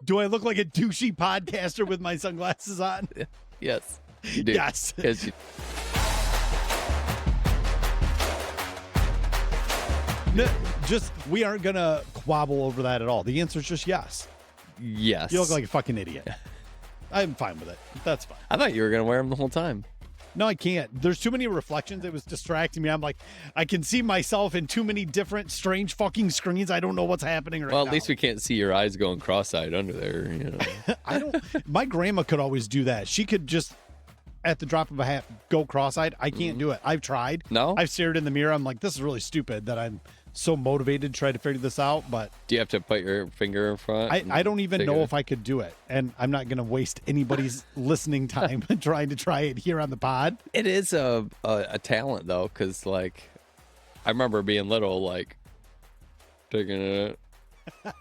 Do I look like a douchey podcaster with my sunglasses on? Yes. You do. Yes. Yes, you No, we aren't going to quabble over that at all. The answer is just yes. Yes. You look like a fucking idiot. I'm fine with it. That's fine. I thought you were going to wear them the whole time. No, I can't. There's too many reflections. It was distracting me. I'm like, I can see myself in too many different strange fucking screens. I don't know what's happening right now. Well, at least we can't see your eyes going cross-eyed under there. You know. My grandma could always do that. She could just, at the drop of a hat, go cross-eyed. I can't do it. I've tried. No? I've stared in the mirror. I'm like, this is really stupid that I'm so motivated to try to figure this out. But do you have to put your finger in front? I don't even know if I could do it. And I'm not going to waste anybody's listening time trying to try it here on the pod. It is a talent, though, because, like, I remember being little, like, taking it,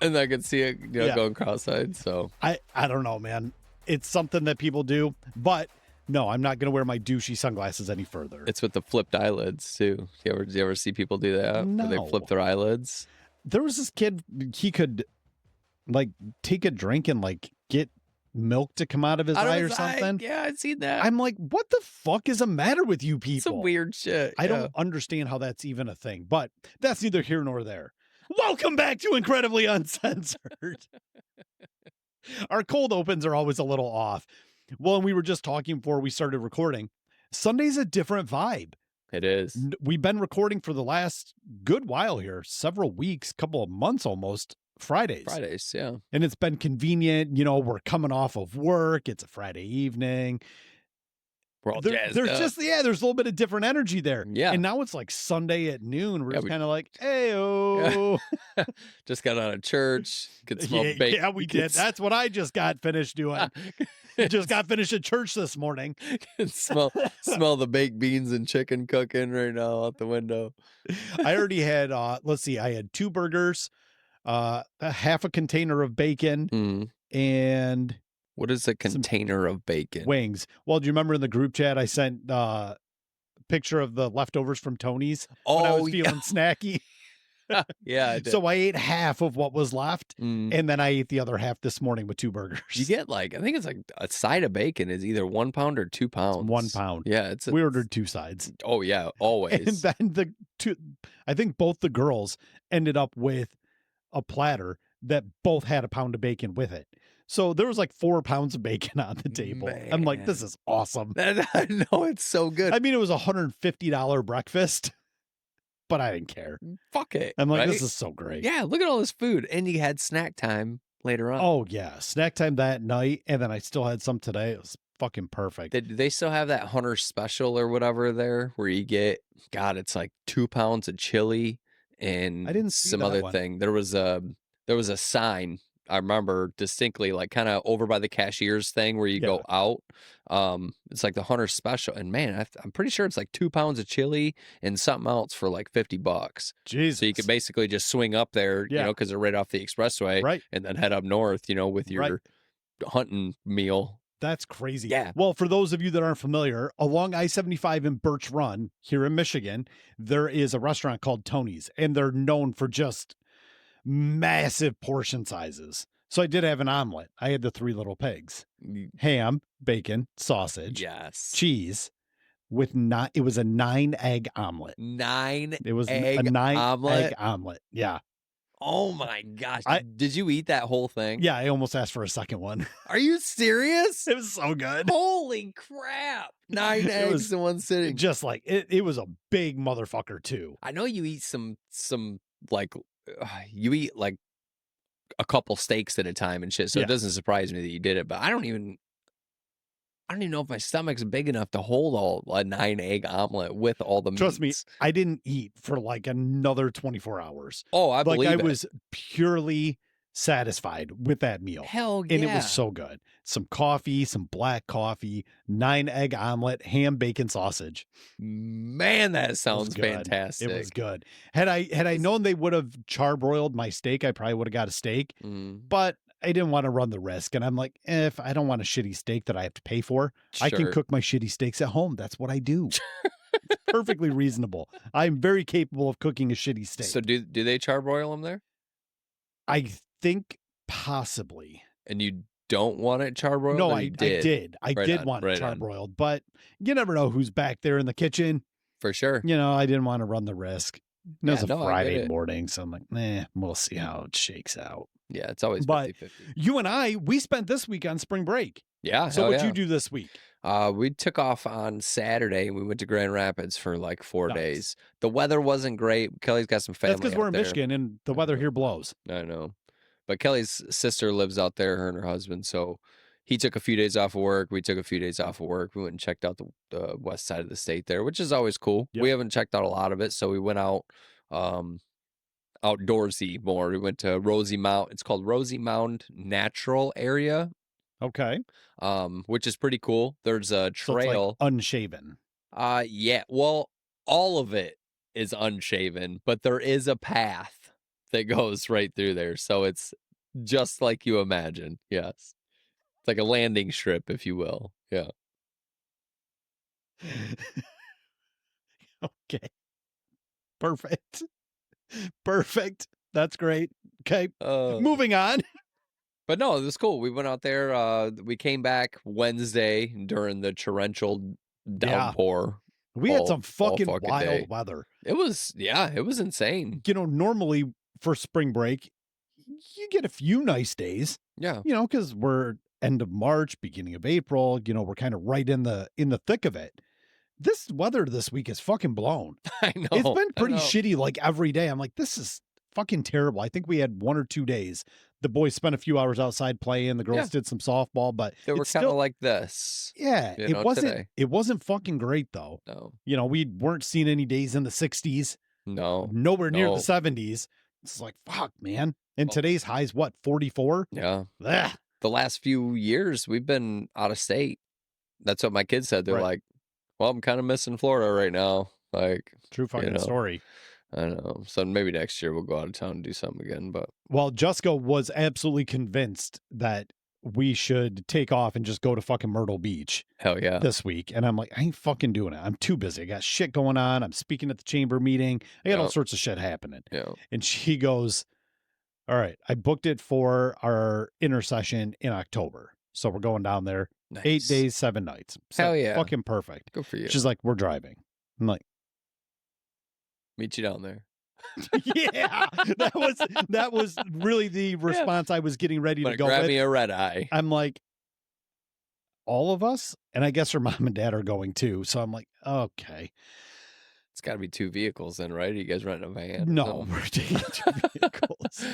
and I could see it going cross-eyed, so. I don't know, man. It's something that people do, but no, I'm not going to wear my douchey sunglasses any further. It's with the flipped eyelids, too. Do you ever see people do that? No. Where they flip their eyelids? There was this kid, he could, like, take a drink and, like, get milk to come out of his eye or something. Yeah, I've seen that. I'm like, what the fuck is the matter with you people? Some weird shit. I don't understand how that's even a thing, but that's neither here nor there. Welcome back to Incredibly Uncensored. Our cold opens are always a little off. Well, and we were just talking before we started recording. Sunday's a different vibe. It is. We've been recording for the last good while here, several weeks, couple of months almost, Fridays. Yeah. And it's been convenient. You know, we're coming off of work. It's a Friday evening. We're all jazzed up. There's a little bit of different energy there. Yeah. And now it's like Sunday at noon. We're just kind of like, hey-oh. Yeah. Just got out of church. Could smell bacon. Yeah, we did. That's what I just got finished doing. Just got finished at church this morning. Can smell the baked beans and chicken cooking right now out the window. I already had, let's see, I had 2 burgers, a half a container of bacon, and... What is a container of bacon? Wings. Well, do you remember in the group chat I sent a picture of the leftovers from Tony's when I was feeling snacky? Yeah, I did. So I ate half of what was left, and then I ate the other half this morning with 2 burgers. You get I think it's like a side of bacon is either 1 pound or 2 pounds. 1 pound. Yeah, we ordered 2 sides. Oh yeah, always. And then I think both the girls ended up with a platter that both had a pound of bacon with it. So there was like 4 pounds of bacon on the table. Man. I'm like, this is awesome. I know, it's so good. I mean, it was a $150 breakfast, but I didn't care. Fuck it. I'm like, this is so great. Yeah, look at all this food. And you had snack time later on. Oh, yeah. Snack time that night. And then I still had some today. It was fucking perfect. Did they still have that Hunter special or whatever there where you get, God, it's like 2 pounds of chili and I didn't see some that other one. Thing. There was a sign I remember distinctly, like kind of over by the cashier's thing where you go out. It's like the Hunter special, and man, I'm pretty sure it's like 2 pounds of chili and something else for like $50. Jesus! So you could basically just swing up there, you know, because they're right off the expressway, right? And then head up north, you know, with your hunting meal. That's crazy. Yeah. Well, for those of you that aren't familiar, along I-75 in Birch Run here in Michigan, there is a restaurant called Tony's, and they're known for just massive portion sizes. So I did have an omelet. I had the 3 little pigs, ham, bacon, sausage, cheese with it was a 9-egg omelet. 9 It was egg a 9 omelet? egg omelet. Yeah. Oh my gosh. Did you eat that whole thing? Yeah. I almost asked for a second one. Are you serious? It was so good. Holy crap. 9 eggs in one sitting. Just like it was a big motherfucker too. I know you eat some like you eat like a couple steaks at a time and shit, so it doesn't surprise me that you did it, but I don't even know if my stomach's big enough to hold a 9-egg omelet with all the meats. Trust me, I didn't eat for like another 24 hours. Oh, I believe it. I was purely satisfied with that meal. Hell yeah. And it was so good. Some coffee, some black coffee, 9-egg omelet, ham, bacon, sausage. Man, that sounds fantastic. It was good. Had I known they would have charbroiled my steak, I probably would have got a steak. But I didn't want to run the risk. And I'm like, if I don't want a shitty steak that I have to pay for, I can cook my shitty steaks at home. That's what I do. It's perfectly reasonable. I'm very capable of cooking a shitty steak. So do they charbroil them there? I think possibly. And you don't want it charbroiled, No, or you I did? did. I Right did on, want it right on. charbroiled, but you never know who's back there in the kitchen. For sure. You know, I didn't want to run the risk. And it Yeah, was a no, I get Friday it. morning, so I'm like, nah, we'll see how it shakes out. Yeah, it's always But 50/50. you and I, we spent this week on spring break. Yeah, So hell what'd you yeah. do this week? We took off on Saturday, and we went to Grand Rapids for, like, 4 Nice. days. The weather wasn't great. Kelly's got some That's family because we're out in there. Michigan and the I weather know. here blows. I know. But Kelly's sister lives out there, her and her husband, so he took a few days off of work, we took a few days off of work, we went and checked out the west side of the state there, which is always cool. Yep. We haven't checked out a lot of it, so we went out, um, outdoorsy more. We went to Rosie Mount. It's called Rosie Mound Natural Area, Okay. which is pretty cool. There's a So it's like trail. unshaven. Yeah, well, all of it is unshaven, but there is a path that goes right through there, so it's just like you imagine, yes. It's like a landing strip, if you will, yeah. Okay. Perfect. Perfect. That's great. Okay. Moving on. But no, it was cool. We went out there, we came back Wednesday during the torrential downpour. We had some all fucking fucking wild day. weather. It was insane. You know, normally for spring break, you get a few nice days. Yeah. You know, because we're end of March, beginning of April. You know, we're kind of right in the thick of it. This weather this week is fucking blown. I know. It's been I pretty know. shitty like every day. I'm like, this is fucking terrible. I think we had 1 or 2 days. The boys spent a few hours outside playing. The girls Yeah. did some softball, but They were it's kind of still like this. yeah, you it know, wasn't today. it wasn't fucking great though. No. You know, we weren't seeing any days in the 60s, No. nowhere near No. the 70s. It's like, fuck, man. And Oh. today's high's what, 44? Yeah. Ugh. The last few years we've been out of state. That's what my kids said. They're Right. like, well, I'm kind of missing Florida right now. Like, True fucking know. story. I know. So maybe next year we'll go out of town and do something again. But Well, Jessica was absolutely convinced that we should take off and just go to fucking Myrtle Beach hell yeah. this week. And I'm like, I ain't fucking doing it. I'm too busy. I got shit going on. I'm speaking at the chamber meeting. I got all Yep. sorts of shit happening. Yeah. And she goes, all right, I booked it for our intercession in October. So we're going down there Nice. 8 days, 7 nights. So Hell yeah. fucking perfect. Good for you. She's like, we're driving. I'm like, Meet you down there. yeah, that was really the response I was getting ready to But go grab with. me a red eye. I'm like, all of us? And I guess her mom and dad are going too. So I'm like, okay. It's got to be 2 vehicles then, right? Are you guys renting a van? No, we're taking 2 vehicles.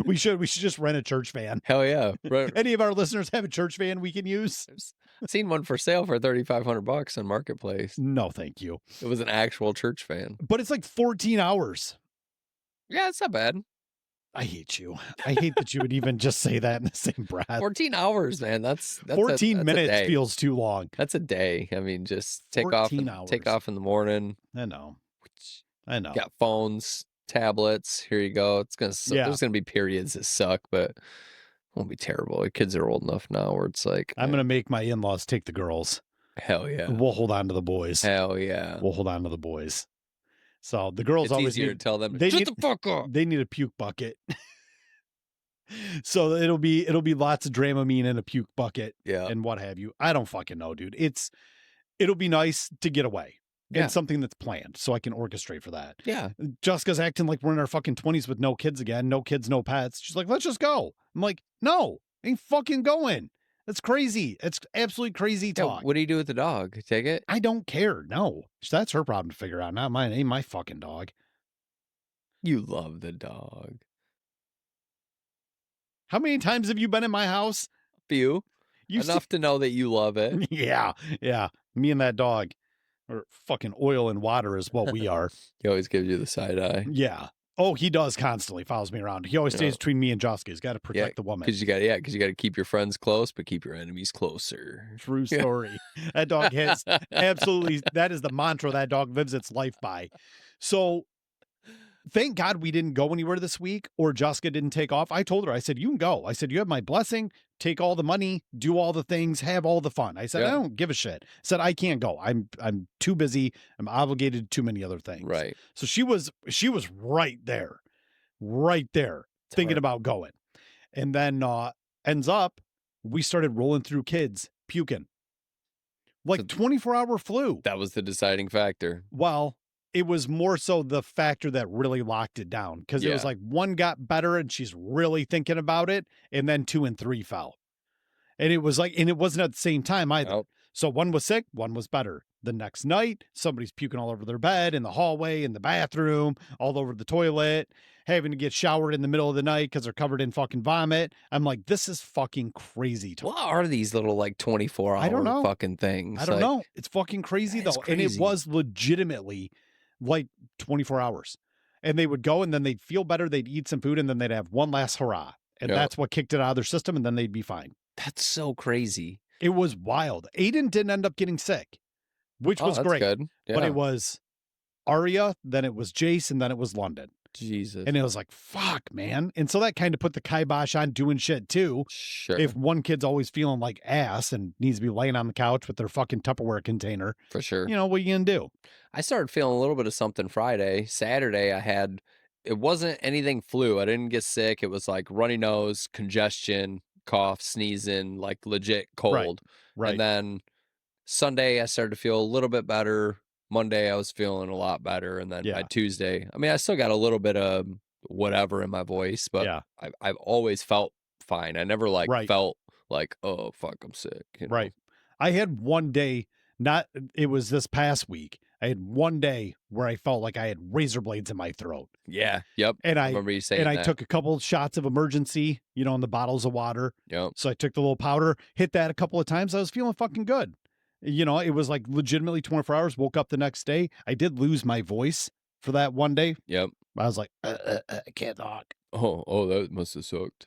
we should just rent a church van. Hell yeah. Right. Any of our listeners have a church van we can use? I've seen one for sale for $3,500 on Marketplace. No, thank you. It was an actual church van. But it's like 14 hours. Yeah, it's not bad. I hate you. I hate that you would even just say that in the same breath. 14 hours, man. That's 14 that's minutes a day. feels too long. That's a day. I mean, just take off 14 take hours. off in the morning. I know. I know. Got phones, tablets. Here you go. It's gonna suck. Yeah. There's gonna be periods that suck, but it won't be terrible. The kids are old enough now where it's like I'm gonna make my in-laws take the girls. hell yeah. We'll hold on to the boys. Hell yeah. We'll hold on to the boys. So the girls It's always easier need, to tell them they shut need- the fuck up. they need a puke bucket. So it'll be lots of Dramamine in a puke bucket Yeah. and what have you. I don't fucking know, dude. It'll be nice to get away. Yeah. And something that's planned so I can orchestrate for that. Yeah. Jessica's acting like we're in our fucking 20s with no kids again. No kids, no pets. She's like, let's just go. I'm like, no, ain't fucking going. That's crazy. It's absolutely crazy Yeah, talk. what do you do with the dog? Take it? I don't care. No, that's her problem to figure out. Not mine. Ain't my fucking dog. You love the dog. How many times have you been in my house? Few. You Enough to know that you love it. Yeah. Me and that dog are fucking oil and water is what we are. He always gives you the side eye. Yeah. Oh, he does constantly follows me around. He always stays Yeah. between me and Jessica. He's got to protect the woman. Because you got to keep your friends close, but keep your enemies closer. True story. That dog has absolutely, that is the mantra that dog lives its life by. So thank God we didn't go anywhere this week or Jessica didn't take off. I told her, I said, you can go. I said, you have my blessing, take all the money, do all the things, have all the fun. I said, Yeah. I don't give a shit. I said, I can't go. I'm too busy. I'm obligated to too many other things. Right. So she was right there, thinking right. about going. And then ends up, we started rolling through kids puking. So Like 24-hour flu. that was the deciding factor. Well, it was more so the factor that really locked it down because it was Yeah. like one got better and she's really thinking about it, and then 2 and 3 fell. And it was like, and it wasn't at the same time either. Nope. So one was sick, one was better. The next night, somebody's puking all over their bed, in the hallway, in the bathroom, all over the toilet, having to get showered in the middle of the night because they're covered in fucking vomit. I'm like, this is fucking crazy talk. What are these little like 24 I don't hour know. fucking things? I don't Like, know. It's fucking crazy that is though. And it crazy. was legitimately like 24 hours. And they would go and then they'd feel better. They'd eat some food and then they'd have one last hurrah. And Yep. that's what kicked it out of their system. And then they'd be fine. That's so crazy. It was wild. Aiden didn't end up getting sick, which was that's great. good. Yeah. But it was Arya, then it was Jace, and then it was London. Jesus. And it was like, fuck, man. And so that kind of put the kibosh on doing shit too. Sure. If one kid's always feeling like ass and needs to be laying on the couch with their fucking Tupperware container, For sure. you know, what are you going to do? I started feeling a little bit of something Friday. Saturday, it wasn't anything flu. I didn't get sick. It was like runny nose, congestion, cough, sneezing, like legit cold. Right. And then Sunday, I started to feel a little bit better. Monday, I was feeling a lot better. And then by Tuesday, I mean, I still got a little bit of whatever in my voice, but I've always felt fine. I never felt like, oh, fuck, I'm sick. You know? Right. I had one day, it was this past week. I had one day where I felt like I had razor blades in my throat. Yeah. Yep. And I remember you saying and I that. took a couple shots of emergency, you know, in the bottles of water. Yep. So I took the little powder, hit that a couple of times. I was feeling fucking good. You know, it was like legitimately 24 hours. Woke up the next day. I did lose my voice for that one day. Yep. I was like, I can't talk. Oh, that must have sucked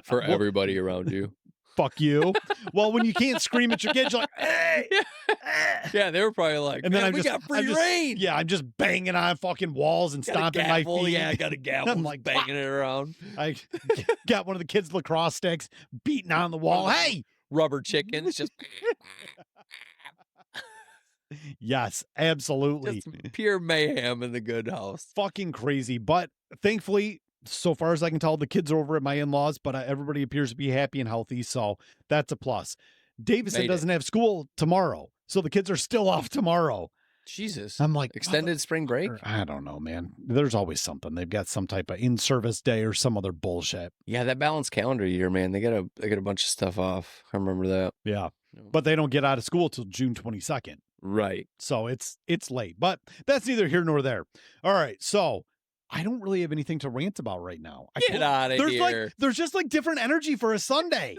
for Well, everybody around you. Fuck you. Well, when you can't scream at your kids, you're like, hey. Yeah, they were probably like, And then "Man, we got free reign. Yeah, I'm just banging on fucking walls and Got a stomping my gavel, feet. yeah, I got a gavel. I'm I'm like, like banging it around. I got one of the kids' lacrosse sticks, beating on the wall. Hey, Rubber chickens, just yes, absolutely. just pure mayhem in the good house. Fucking crazy. But thankfully, so far as I can tell, the kids are over at my in-laws, but everybody appears to be happy and healthy. So that's a plus. Davison doesn't have school tomorrow. So the kids are still off tomorrow. Jesus. I'm like, Extended spring break? I don't know, man. There's always something. They've got some type of in-service day or some other bullshit. Yeah, that balanced calendar year, man. They got a bunch of stuff off. I remember that. Yeah. But they don't get out of school till June 22nd. Right. So it's late. But that's neither here nor there. All right. So I don't really have anything to rant about right now. Get out of here. There's just like different energy for a Sunday.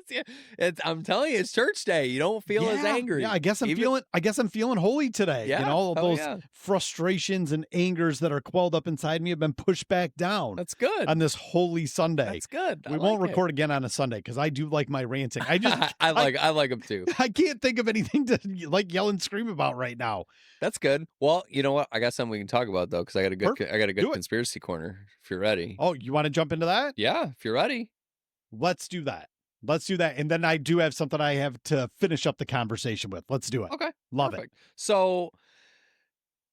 I'm telling you, it's church day. You don't feel as angry. Yeah, I guess I'm feeling holy today. Yeah, You know, those frustrations and angers that are quelled up inside me have been pushed back down. That's good. On this holy Sunday. That's good. We won't record again on a Sunday because I do like my ranting. I just I like them too. I can't think of anything to like yell and scream about right now. That's good. Well, you know what? I got something we can talk about though, because I got a good conspiracy corner. If you're ready. Oh, you want to jump into that? Yeah, if you're ready. Let's do that. And then I do have something I have to finish up the conversation with. Let's do it. Okay. Love Perfect. it. So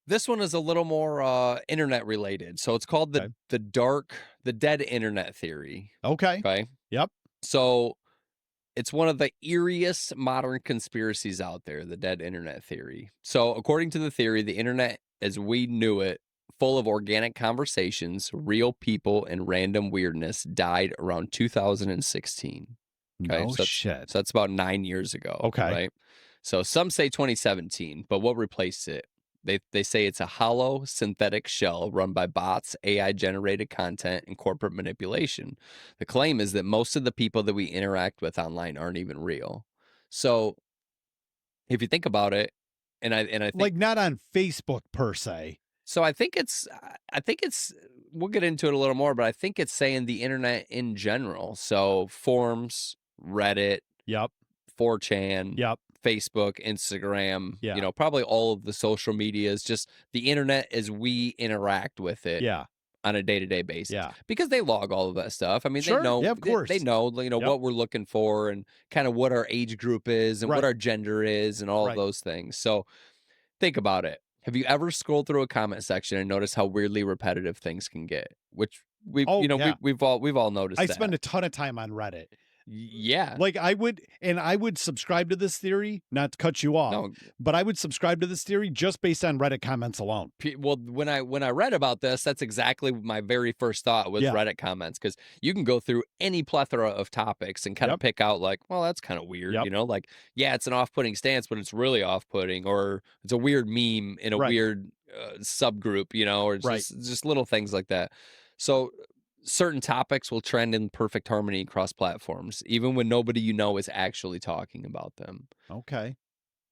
this one is a little more internet related. So it's called the dead internet theory. Okay. Okay. Yep. So it's one of the eeriest modern conspiracies out there, the dead internet theory. So according to the theory, the internet as we knew it, full of organic conversations, real people, and random weirdness, died around 2016. Okay? No shit. So that's about 9 years ago. Okay. Right? So some say 2017, but what replaced it? They say it's a hollow synthetic shell run by bots, AI-generated content, and corporate manipulation. The claim is that most of the people that we interact with online aren't even real. So if you think about it, and I think like not on Facebook per se. So I think it's we'll get into it a little more, but I think it's saying the internet in general. So forums, Reddit, Yep. 4chan, Yep. Facebook, Instagram, Yeah. you know, probably all of the social medias, just the internet as we interact with it Yeah. on a day-to-day basis. Yeah. Because they log all of that stuff. I mean, Sure. they know, Yeah, of course. they know, you know, Yep. what we're looking for and kind of what our age group is and Right. what our gender is and all of Right. those things. So think about it. Have you ever scrolled through a comment section and noticed how weirdly repetitive things can get? Which Oh, yeah. we've all noticed I that. spend a ton of time on Reddit. Yeah. Like, I would subscribe to this theory, not to cut you off, No, but I would subscribe to this theory just based on Reddit comments alone. Well, when I read about this, that's exactly my very first thought was Yeah. Reddit comments because you can go through any plethora of topics and kind of Yep. pick out like, well, that's kind of weird, Yep. like, yeah, it's an off-putting stance, but it's really off-putting, or it's a weird meme in a Right. weird subgroup, or Right. just little things like that. So certain topics will trend in perfect harmony across platforms, even when nobody is actually talking about them. Okay.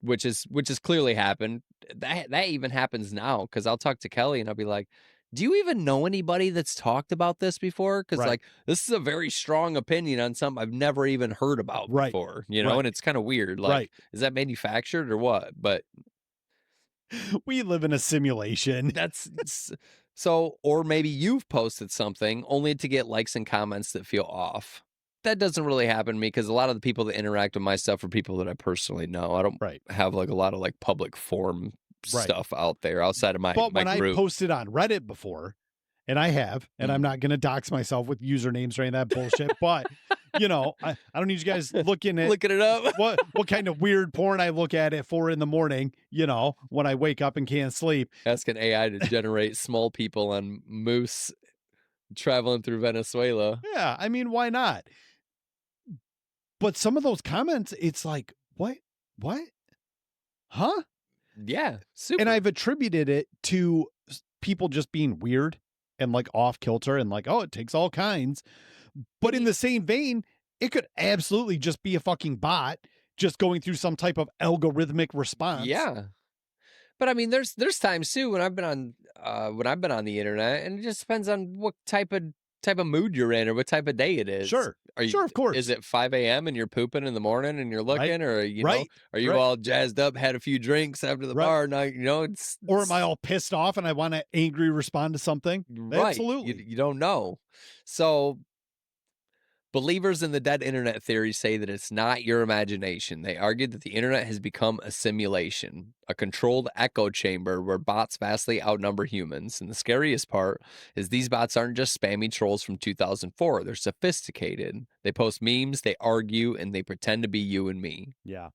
Which is clearly happened. That even happens now because I'll talk to Kelly and I'll be like, "Do you even know anybody that's talked about this before?" Because Right. like this is a very strong opinion on something I've never even heard about Right. before, Right. and it's kind of weird. Like, Right. is that manufactured or what? But We live in a simulation. so, or maybe you've posted something only to get likes and comments that feel off. That doesn't really happen to me because a lot of the people that interact with my stuff are people that I personally know. I don't Right. have like a lot of like public forum Right. stuff out there outside of But my when I group. posted on Reddit before, and I have, and I'm Mm. not going to dox myself with usernames or any of that bullshit, but I don't need you guys looking at Looking it up. what kind of weird porn I look at 4 a.m, when I wake up and can't sleep. Asking AI to generate small people on moose traveling through Venezuela. Yeah, I mean, why not? But some of those comments, it's like, what? What? Huh? Yeah, And super. I've attributed it to people just being weird and like off kilter and like, oh, it takes all kinds. But And in you, the same vein, it could absolutely just be a fucking bot just going through some type of algorithmic response. yeah. But I mean, there's times too when I've been on the internet, and it just depends on what type of mood you're in or what type of day it is. Sure. Sure, of Is course. it 5 a.m. and you're pooping in the morning and you're Right. looking, or Right. are you Right. all jazzed up, had a few drinks after the Right. bar night? It's, Or am I all pissed off and I want to angry respond to something? right. Absolutely. You don't know. So believers in the dead internet theory say that it's not your imagination. They argue that the internet has become a simulation, a controlled echo chamber where bots vastly outnumber humans. And the scariest part is these bots aren't just spammy trolls from 2004. They're sophisticated. They post memes, they argue, and they pretend to be you and me. Yeah.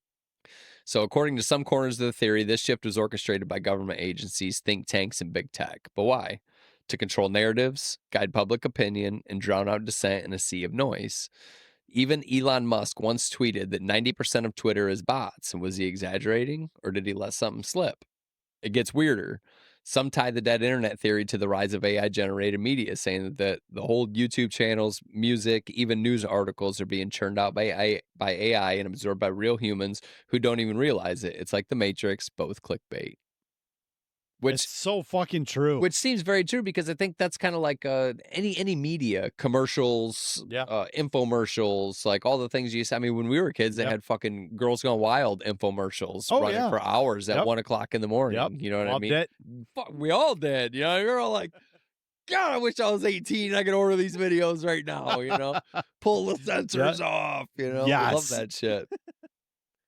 So, according to some corners of the theory, this shift was orchestrated by government agencies, think tanks, and big tech. But why? To control narratives, guide public opinion, and drown out dissent in a sea of noise. Even Elon Musk once tweeted that 90% of Twitter is bots. And was he exaggerating, or did he let something slip? It gets weirder. Some tie the dead internet theory to the rise of AI generated media, saying that the whole YouTube channels, music, even news articles are being churned out by AI and absorbed by real humans who don't even realize it. It's like the Matrix, both clickbait. It's Which so fucking true. which seems very true because I think that's kind of like any media commercials, Yeah. infomercials, like all the things you. I mean, when we were kids, they Yep. had fucking Girls Gone Wild infomercials Oh, running yeah. for hours at Yep. 1 o'clock in the morning. Yep. You know what I Loved mean? it. Fuck, we all did. You're all like, God, I wish I was 18. I could order these videos right now. Pull the sensors off. We love Yes. that shit.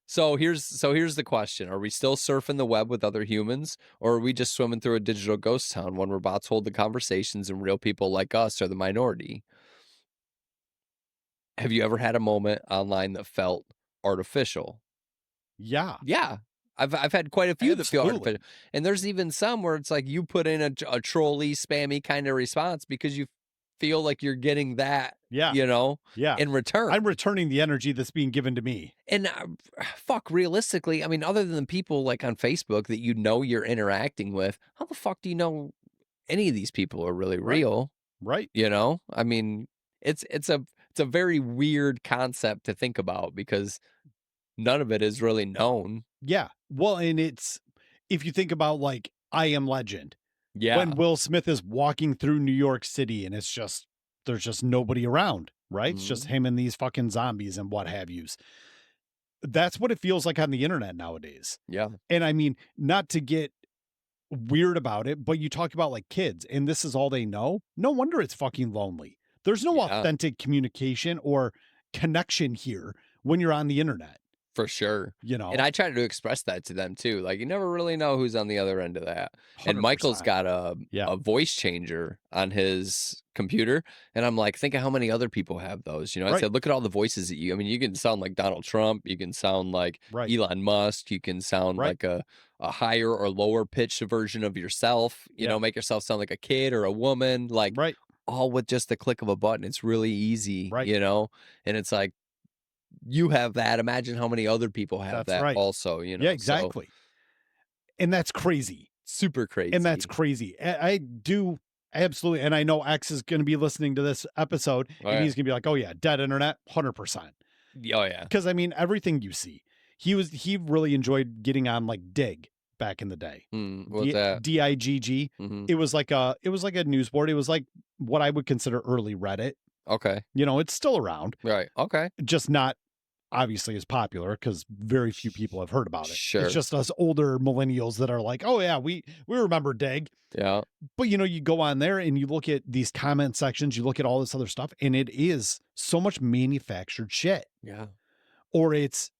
So here's the question. Are we still surfing the web with other humans, or are we just swimming through a digital ghost town, one where bots hold the conversations and real people like us are the minority? Have you ever had a moment online that felt artificial? Yeah. Yeah. I've had quite a few that feel Absolutely. artificial. And there's even some where it's like you put in a trolly, spammy kind of response because you feel like you're getting that, Yeah. Yeah. in return. I'm returning the energy that's being given to me. And fuck, realistically, I mean, other than people like on Facebook that you're interacting with, how the fuck do you know any of these people are really Right. real? Right. I mean, it's a very weird concept to think about because none of it is really known. Yeah. Well, and if you think about like I Am Legend, Yeah. when Will Smith is walking through New York City and there's just nobody around, right? It's just Mhm. him and these fucking zombies and what have yous. That's what it feels like on the internet nowadays. Yeah. And I mean, not to get weird about it, but you talk about like kids and this is all they know. No wonder it's fucking lonely. There's no Yeah. authentic communication or connection here when you're on the internet. For sure. you And know, I try to express that to them too. Like you never really know who's on the other end of that. And Michael's 100%. got Yeah. a voice changer on his computer. And I'm like, think of how many other people have those. You know, I Right. said, look at all the voices that you I mean, you can sound like Donald Trump, you can sound like Right. Elon Musk, you can sound Right. like a higher or lower pitched version of yourself, you Yeah. know, make yourself sound like a kid or a woman, like Right. all with just the click of a button. It's really easy, Right. you know? And it's like you have that, imagine how many other people have That's that right. also, you Yeah, know, so exactly. And that's crazy. super And that's crazy. crazy. I do absolutely. And I know X is going to be listening to this episode Oh, and yeah. he's going to be like, oh, yeah, dead internet, 100%. Oh, yeah. Because I mean, everything you see, he really enjoyed getting on like Dig back in the day. What's that? DIGG. Mhm. It was like a news board. It was like what I would consider early Reddit. Okay. You know, it's still around, Right. Okay. just not obviously as popular because very few people have heard about it. It's Sure. just us older millennials that are like, oh yeah, we remember Dig. Yeah. But you know, you go on there and you look at these comment sections, you look at all this other stuff, and it is so much manufactured shit. Yeah. Or it's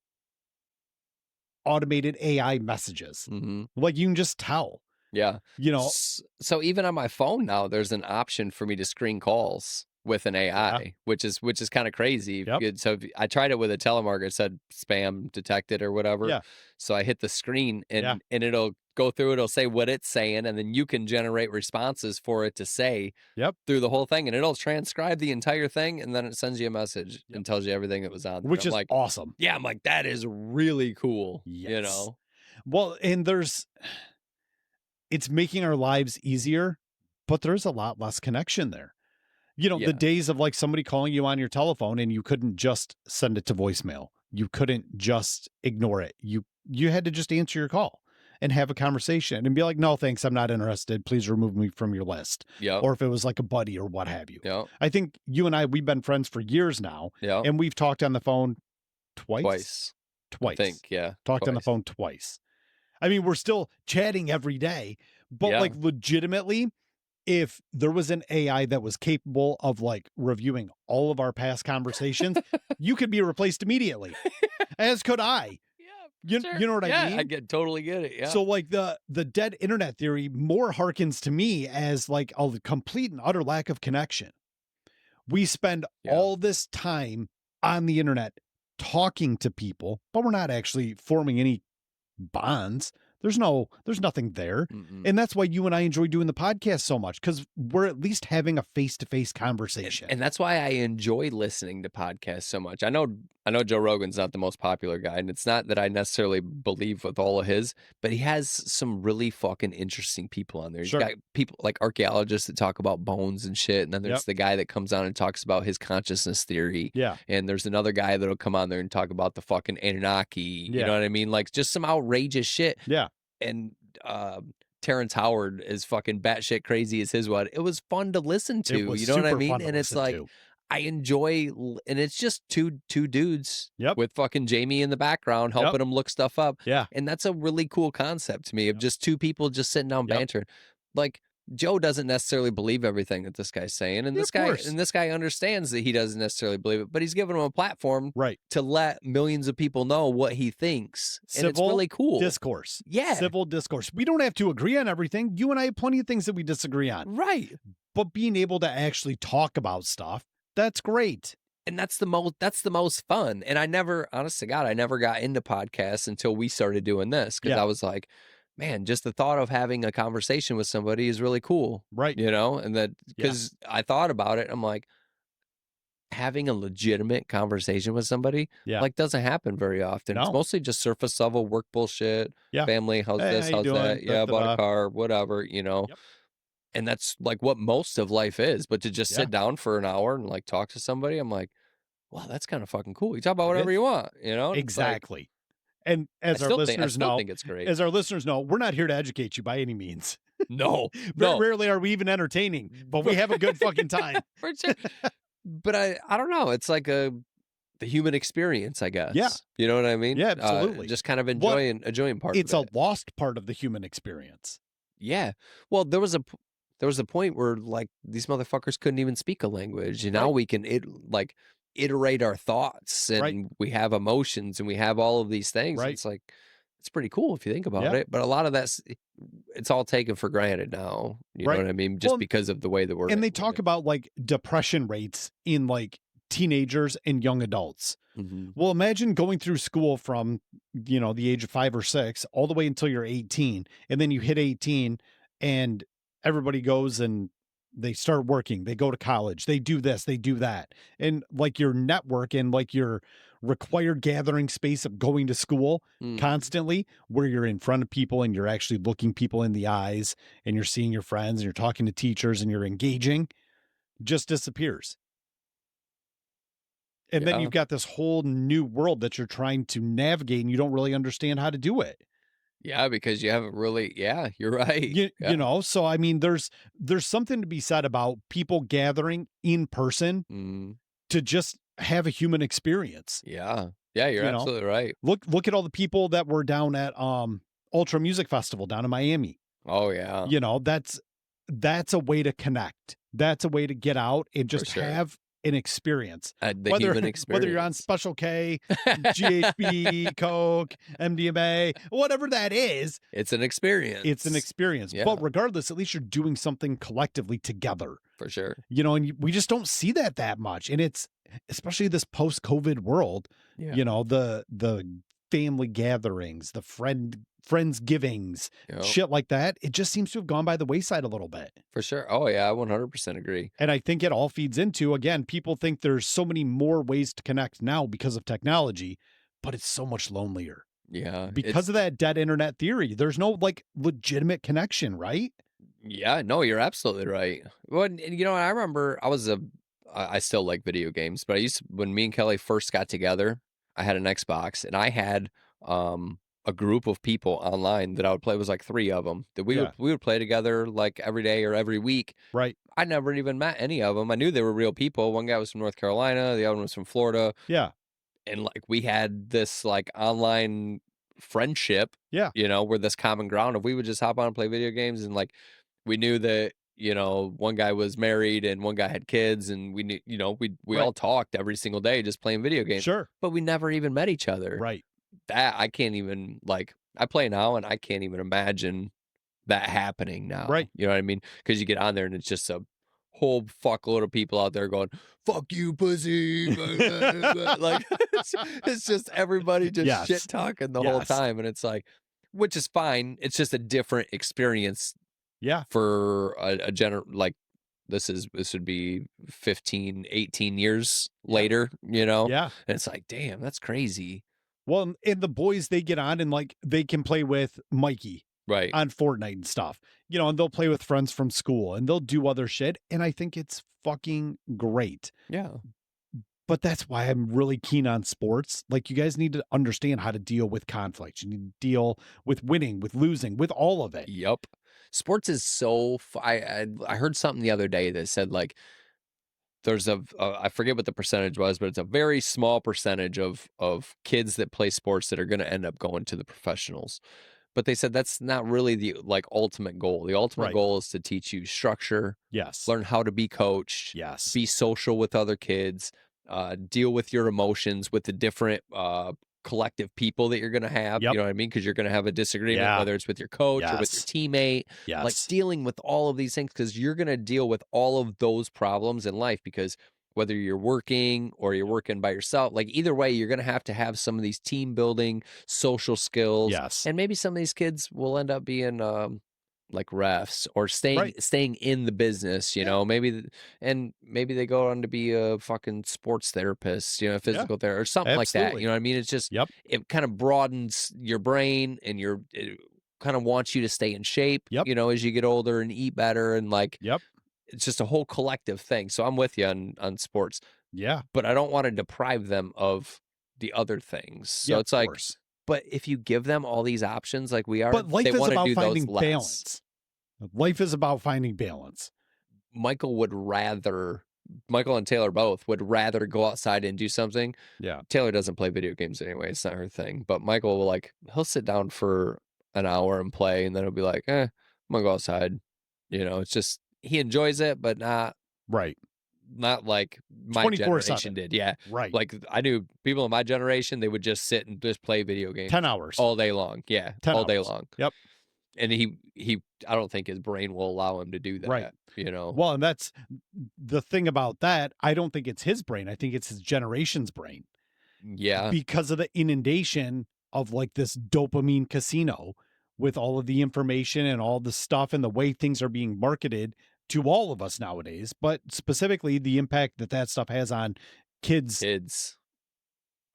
automated AI messages. Mhm. Like you can just tell, Yeah. you know, So even on my phone now, there's an option for me to screen calls with an yeah, AI, which is kind of crazy. yep, So I tried it with a telemarketer, it said spam detected or whatever. yeah, So I hit the screen yeah, and it'll go through, it'll say what it's saying, and then you can generate responses for it to say yep, through the whole thing, and it'll transcribe the entire thing, and then it sends you a message yep. and tells you everything that was on there. Which I'm is like, awesome. yeah, I'm like, that is really cool, you Yes. know? Well, and it's making our lives easier, but there's a lot less connection there. You know, the Yeah, days of like somebody calling you on your telephone and you couldn't just send it to voicemail. You couldn't just ignore it. You had to just answer your call and have a conversation and be like, "No, thanks, I'm not interested. Please remove me from your list." yep, Or if it was like a buddy or what have you. yep, I think you and I we've been friends for years now yep, and we've talked on the phone twice. twice, I Twice. think, yeah, Talked on the twice. phone twice. I mean, we're still chatting every day, but Yeah. like legitimately if there was an AI that was capable of like reviewing all of our past conversations, you could be replaced immediately, as could I. Yeah, for You sure. know what I Yeah, I mean? totally get it, yeah. So like the dead internet theory more harkens to me as like a complete and utter lack of connection. We spend Yeah, all this time on the internet talking to people, but we're not actually forming any bonds. There's nothing there. mm-mm. And that's why you and I enjoy doing the podcast so much because we're at least having a face-to-face And conversation. and that's why I enjoy listening to podcasts so much. I know Joe Rogan's not the most popular guy, and it's not that I necessarily believe with all of his, but he has some really fucking interesting people on there. He's Sure. got people like archaeologists that talk about bones and shit, and then Yep. there's the guy that comes on and talks about his consciousness theory, Yeah. and there's another guy that'll come on there and talk about the fucking Anunnaki, you know Yeah. what I mean? Like, just some outrageous shit. Yeah. And Terrence Howard is fucking batshit crazy as his what. It was fun to listen It to, was you know what I super mean? fun to And it's listen like to. I enjoy, and it's just two dudes Yep. with fucking Jamie in the background Yep. helping them look stuff up, Yeah. and that's a really cool concept to me of Yep. just two people just sitting down Yep. banter. Like Joe doesn't necessarily believe everything that this guy's saying, and Yeah, of course. this guy understands that he doesn't necessarily believe it, but he's giving him a platform Right. to let millions of people know what he thinks, and it's really cool. Discourse. Yeah. Civil discourse. We don't have to agree on everything. You and I have plenty of things that we disagree on. Right. But being able to actually talk about stuff, that's great. And that's the most fun. And I never, honest to God, I never got into podcasts until we started doing this because Yeah. I was like, man, just the thought of having a conversation with somebody is really cool. Right. You know, and that Yeah. because I thought about it, I'm like, having a legitimate conversation with somebody Yeah. like doesn't happen very often. It's No. mostly just surface level work bullshit, Yeah. family, how's Hey, this, how you how's doing? that, Da, yeah, da, bought a da. car, whatever, you know. Yep. And that's like what most of life is. But to just Yeah. sit down for an hour and like talk to somebody, I'm like, wow, that's kind of fucking cool. You talk about It whatever is. you want, you know? And it's like, Exactly. And I as our still listeners know, think it's great. as our listeners know, we're not here to educate you by any means. No, Very no, rarely are we even entertaining, but we have a good fucking time. for sure. But I don't know. It's like the human experience, I guess. Yeah. You know what I mean? Yeah, absolutely. Just kind of Well, enjoying part it's of a it. lost part of the human experience. Yeah. Well, there was a point where like these motherfuckers couldn't even speak a language, and now Right. we can like iterate our thoughts Right. and we have emotions and we have all of these things. Right. It's like, it's pretty cool if you think about Yeah. it. But a lot of it's all taken for granted now. You know Right. what I mean? Just Well, because of the way that we're and they talk living. about like depression rates in like teenagers and young adults. Hmm. Well, imagine going through school from, the age of 5 or 6 all the way until you're 18, and then you hit 18 and everybody goes and they start working, they go to college, they do this, they do that. And like your network and like your required gathering space of going to school Hmm. constantly, where you're in front of people and you're actually looking people in the eyes and you're seeing your friends and you're talking to teachers and you're engaging, just disappears. And then Yeah. you've got this whole new world that you're trying to navigate and you don't really understand how to do it. Yeah. Because you haven't really, yeah, you're right. You Yeah. know, so I mean there's something to be said about people gathering in person Mm, to just have a human experience, yeah. Yeah. You're you know. absolutely right. Look at all the people that were down at Ultra Music Festival down in Miami. Oh, yeah. You know, that's a way to connect. That's a way to get out and For just sure. have an experience. The Whether human whether you're on experience. Special K, GHB, Coke, MDMA, whatever that is, It's an it's an experience. experience. Yeah. But regardless, at least you're doing something collectively together. For sure. And we just don't see that much. And it's especially this post-COVID world, Yeah. the family gatherings, the friends givings, Yep. shit like that. It just seems to have gone by the wayside a little bit. For sure. Oh, yeah. I 100% agree. And I think it all feeds into, again, people think there's so many more ways to connect now because of technology, but it's so much lonelier Yeah. because of that dead internet theory. There's no like legitimate connection, right? Yeah. No, you're absolutely right. Well, and I remember I still like video games, but when me and Kelly first got together, I had an Xbox and I had, a group of people online that I would play. It was like three of them that Yeah. we would play together like every day or every week. Right. I never even met any of them. I knew they were real people. One guy was from North Carolina, the other one was from Florida, Yeah. and, like, we had this, like, online friendship, Yeah. where this common ground of we would just hop on and play video games, and, like, we knew that, one guy was married and one guy had kids, and we knew we Right. all talked every single day just playing video games, Sure. but we never even met each other. Right. That I can't even, like, I play now, and I can't even imagine that happening now, Right. you know what I mean? Because you get on there and it's just a whole fuckload of people out there going, "Fuck you, pussy," like, it's just everybody just shit Yes. talking the whole Yes. time, and it's like, which is fine, it's just a different experience Yeah. for like, this would be 15, 18 years Yeah. later, Yeah. and it's like, "Damn, that's crazy." Well, and the boys, they get on and like they can play with Mikey Right. on Fortnite and stuff, and they'll play with friends from school and they'll do other shit. And I think it's fucking great. Yeah. But that's why I'm really keen on sports. Like, you guys need to understand how to deal with conflict. You need to deal with winning, with losing, with all of it. Yep. Sports is so I heard something the other day that said, like, there's I forget what the percentage was, but it's a very small percentage of kids that play sports that are gonna end up going to the professionals. But they said that's not really the, like, ultimate goal. The ultimate Right. goal is to teach you structure, Yes. learn how to be coached, Yes. be social with other kids, deal with your emotions with the different, collective people that you're gonna have, you Yep. know what I mean? Because 'Cause you're gonna have a disagreement, Yeah. whether it's with your coach or with your Yes. teammate, like, Yes. dealing with all of these things because 'cause you're gonna deal with all of those problems in life because whether you're working or you're working by yourself, like, either way, you're gonna have to have some of these team building, social skills, Yes. and maybe some of these kids will end up being, like, refs or staying Right. staying in the business, Yeah. maybe they go on to be a fucking sports therapist, Yeah. physical therapist or something like that, you Absolutely. know what I mean? It's just Yep. it kind of broadens your brain and it kind of wants you to stay in shape, Yep. as you get older and eat better and, like, Yep. it's just a whole collective thing. So I'm with you on sports, Yeah. but I don't want to deprive them of the other things. Yeah. So Of it's like, course. but if you give them all these options like we are, But they life is want to about do those finding less. balance. Life is about finding balance. Michael would rather Michael and Taylor both would rather go outside and do something. Yeah. Taylor doesn't play video games anyway, it's not her thing. But Michael will, like, he'll sit down for an hour and play and then he'll be like, I'm gonna go outside. It's just he enjoys it, but not Right. not like my 24/7. generation did. Yeah. Right. Like I knew people in my generation, they would just sit and just play video 10 games hours. all day long. Yeah, 10 all day hours. long. Yep. And I don't think his brain will allow him to do Right. that, you know? Well, and that's the thing about that. I don't think it's his brain. I think it's his generation's brain Yeah. because of the inundation of like this dopamine casino with all of the information and all the stuff and the way things are being marketed to all of us nowadays, but specifically the impact that that stuff has on kids' Kids.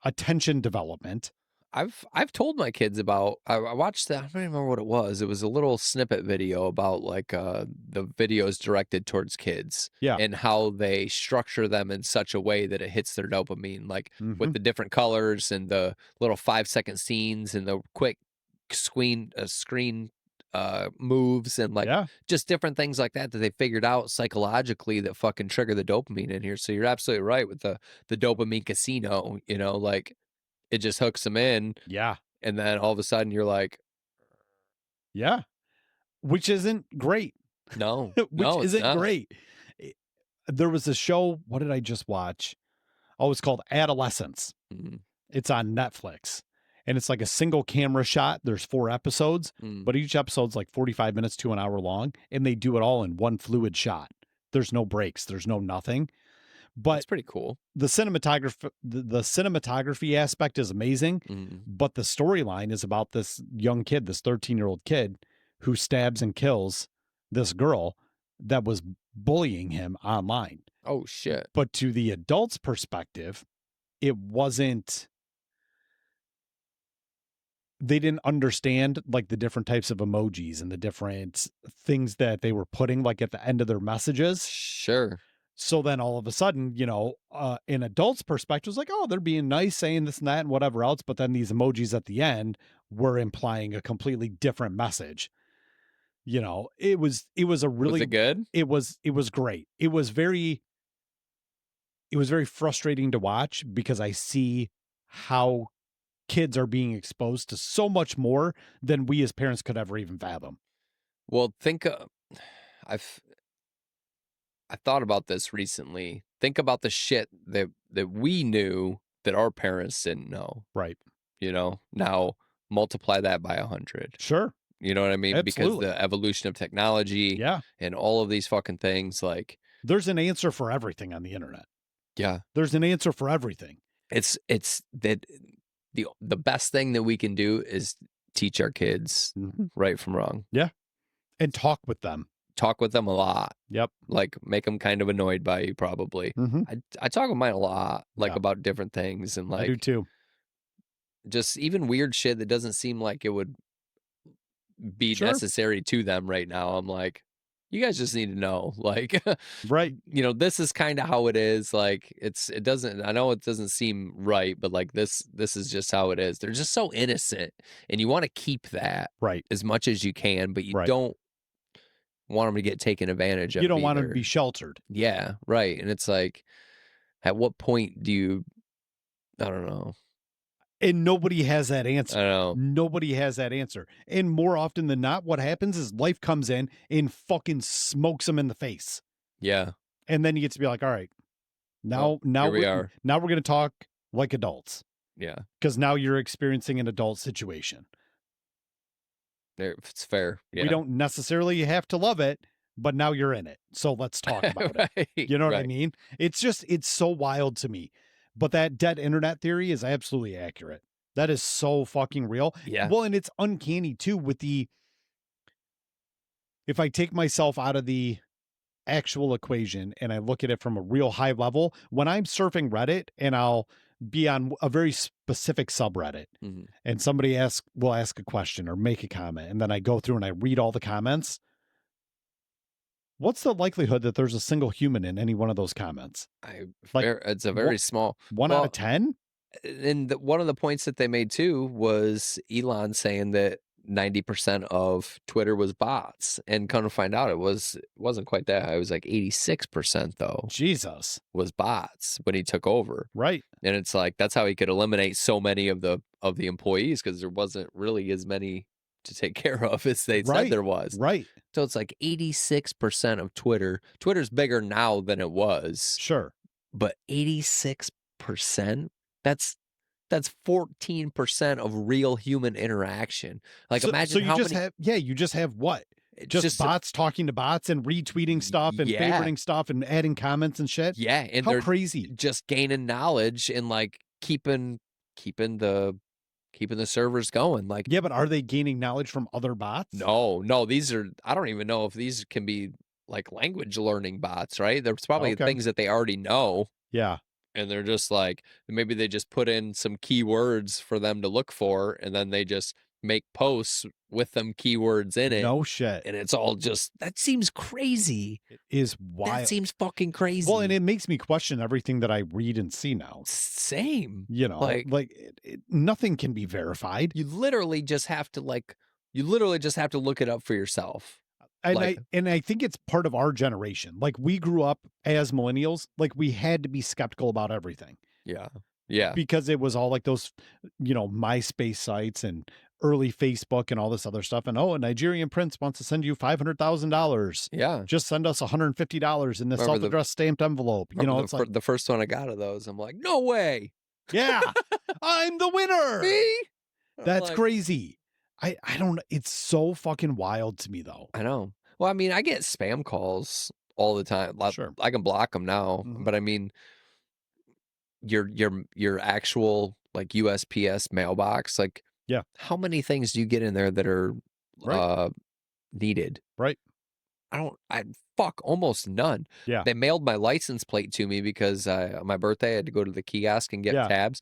attention development. I've told my kids about I watched that. I don't even remember what it was. It was a little snippet video about like the videos directed towards kids Yeah. and how they structure them in such a way that it hits their dopamine, like with Mhm. the different colors and the little 5-second scenes and the quick screen moves and like Yeah. just different things like that they figured out psychologically that fucking trigger the dopamine in here. So you're absolutely right with the dopamine casino, you know, like it just hooks them in, Yeah. and then all of a sudden you're like, Yeah. Which isn't great. "No, Which no, it's isn't not." great. Eh, There was a show, what did I just watch? Oh, it's called Adolescence. Mhm, It's on Netflix. And it's like a single camera shot. There's 4 episodes, mm. but each episode's like 45 minutes to an hour long, and they do it all in one fluid shot. There's no breaks, there's no nothing. But That's pretty cool. the cinematography aspect is amazing, Mhm. but the storyline is about this young kid, this 13-year-old kid who stabs and kills this girl that was bullying him online. Oh, shit. But to the adult's perspective, it wasn't they didn't understand like the different types of emojis and the different things that they were putting like at the end of their messages. Sure. So then all of a sudden, an adult's perspective is like, oh, they're being nice, saying this and that and whatever else. But then these emojis at the end were implying a completely different message. It was a Was really, it good? it was great. It was very frustrating to watch because I see how kids are being exposed to so much more than we as parents could ever even fathom. Well, think, I've I thought about this recently. Think about the shit that we knew that our parents didn't know, Right. you know? Now multiply that by 100. Sure. You know what I mean? Because Absolutely. the evolution of technology Yeah. and all of these fucking things, like, There's an answer for everything on the internet. yeah, There's an answer for everything. it's that the best thing that we can do is teach our kids Mhm. right from wrong. Yeah. And talk with them. Talk with them a lot, Yep. like make them kind of annoyed by you probably. Mhm. I talk with mine a lot, like Yeah. about different things and I do like too. just even weird shit that doesn't seem like it would be Sure. necessary to them right now. I'm like, you guys just need to know, like, Right. this is kind of how it is. Like, it doesn't. I know it doesn't seem right, but like this is just how it is. They're just so innocent, and you want to keep that Right. as much as you can, but you Right. don't want them to get taken advantage You of don't want them to be either. sheltered. Yeah, right. And it's like, at what point do you? I don't know. And nobody has that I answer. don't know. Nobody has that answer. And more often than not, what happens is life comes in and fucking smokes them in the face. Yeah. And then you get to be like, all right, Well, now here we we're are. now we're gonna talk like adults. Yeah. Because now you're experiencing an adult situation. There, it's fair. We Yeah. don't necessarily have to love it, but now you're in it. So let's talk about it. Right. You know what I Right. mean? It's so wild to me. But that dead internet theory is absolutely accurate. That is so fucking real. Yeah. Well, and it's uncanny too if I take myself out of the actual equation and I look at it from a real high level, when I'm surfing Reddit and I'll be on a very specific subreddit Mhm. and somebody will ask a question or make a comment, and then I go through and I read all the comments. What's the likelihood that there's a single human in any one of those comments? Like It's a wha- very small. one out of Well, 10? and one of the points that they made too was Elon saying that 90% of Twitter was bots, and come to find out it wasn't quite that high. It was like 86% though Jesus. was bots when he took over, Right. and it's like that's how he could eliminate so many of the employees because there wasn't really as many to take care of as they said Right. there was. Right. So it's like 86% of Twitter. Twitter's bigger now than it was, Sure. but 86%? That's that's 14% of real human interaction. Like So imagine you how just many have you just have what? it's Just just a, bots talking to bots and retweeting stuff and yeah. favoriting stuff and adding comments and shit? Yeah, and How they're crazy. just gaining knowledge and like keeping the keeping the servers going. Like Yeah, but are they gaining knowledge from other bots? no, these are I don't even know if these can be like language learning bots, right? There's probably Okay. things that they already know Yeah. and they're just like maybe they just put in some keywords for them to look for and then they just make posts with them keywords in it No shit. and it's all just that seems crazy. It is That wild. seems fucking Well, and crazy. it makes me question everything that I read and see now. Same. You know, Like like nothing can be verified. you literally just have to you literally just have to look it up for yourself. And Like I think it's part of our generation. Like we grew up as millennials, like we had to be skeptical about everything yeah. Yeah. because it was all like those, MySpace sites and early Facebook and all this other stuff. And a Nigerian prince wants to send you $500,000. Yeah. Just send us $150 in this Remember the self-addressed stamped envelope. It's like, the first one I got of those, I'm like, "No way. yeah, I'm the winner. Me?" I'm That's like, crazy. I don't. It's so fucking wild to me though. I know. Well, I mean, I get spam calls all the time. Sure. I can block them now, Mhm. but I mean, your actual like USPS mailbox, like Yeah. how many things do you get in there that are Right. uh needed? Right. I fuck almost none. Yeah. They mailed my license plate to me because on my birthday I had to go to the kiosk and get Yeah. tabs.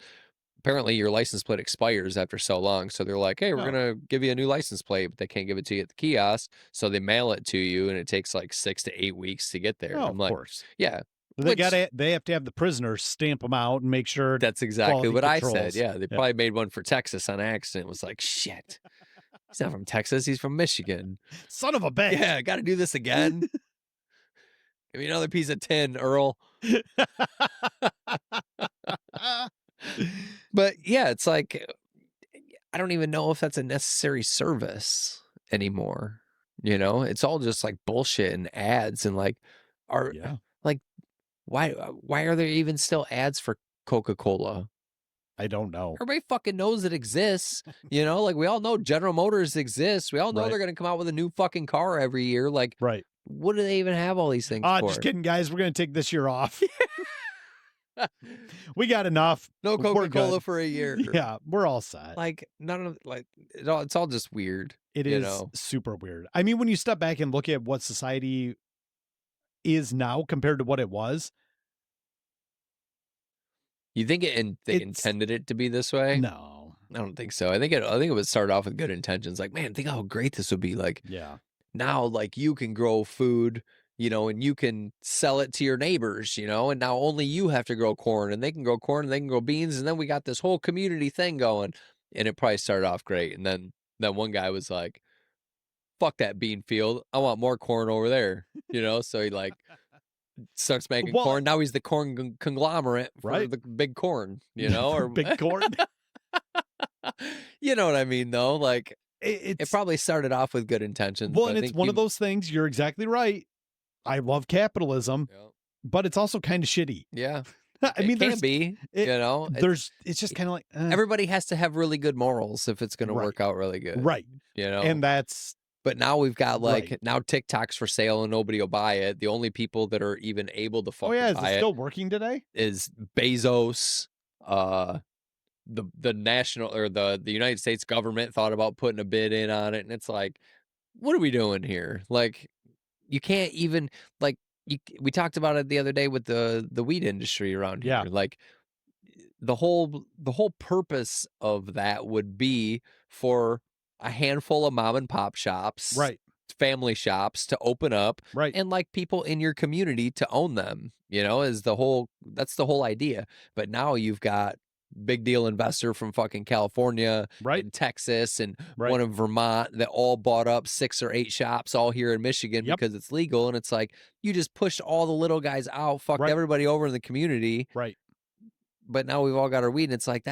Apparently your license plate expires after so long. So they're like, "Hey, we're Oh, going to give you a new license plate," but they can't give it to you at the kiosk. So they mail it to you and it takes like 6 to 8 weeks to get there. And oh, I'm of like, course. "Yeah." They Which have to have the prisoners stamp them out and make sure that's exactly quality what I said. controls. Yeah, they Yeah. probably made one for Texas on accident. It was like, "Shit. He's not from Texas, he's from Michigan." Son of a bitch. Yeah, got to do this again. Give me another piece of tin, Earl. But yeah, it's like I don't even know if that's a necessary service anymore. You know, it's all just like bullshit and ads and like are Yeah. like why are there even still ads for Coca-Cola? I don't know. Everybody fucking knows it exists. You know, like we all know General Motors exists. We all know Right. they're gonna come out with a new fucking car every year. Like, Right. what do they even have all these things Just for? kidding, guys. We're gonna take this year off. We got enough. No We're Coca-Cola good. for a year. Yeah, we're all set. Like none of like it's all just weird. It You is know. super weird. I mean, when you step back and look at what society is now compared to what it was, You think they it's intended it to be this way? no. I don't think so. I think it would start off with good intentions. Like, man, think how great this would be. Like Yeah. now, like you can grow food, you know, and you can sell it to your neighbors, you know, and now only you have to grow corn and they can grow corn and they can grow beans. And then we got this whole community thing going. And it probably started off great. And then one guy was like, fuck that bean field. I want more corn over there, you know? So he like starts making Well, corn. Now he's the corn conglomerate for right. the big corn, you know, For or big corn. you know what I mean, though? Like it It's probably started off with good intentions, well, but and I it's think one of those things. You're exactly right. I love capitalism, yeah, but it's also kind of shitty. yeah, I it mean, can be, it, you know, it's just kind of like everybody has to have really good morals if it's going to right, work out really good, right, you know. and that's But now we've got right. like now TikTok's for sale and nobody will buy it. The only people that are even able to Oh yeah, fucking is it buy it still working today? is Bezos, the national or the United States government thought about putting a bid in on it, and it's like, what are we doing here? Like, you can't even like we talked about it the other day with the weed industry around here. Yeah, Like the whole purpose of that would be for a handful of mom and pop shops, right, family shops to open up right, and like people in your community to own them, you know, that's the whole idea. But now you've got big deal investor from fucking California right, and Texas and right. one in Vermont that all bought up 6 or 8 shops all here in Michigan Yep, because it's legal. And it's like, you just pushed all the little guys out, fucked right, everybody over in the community. right. But now we've all got our weed. And it's like,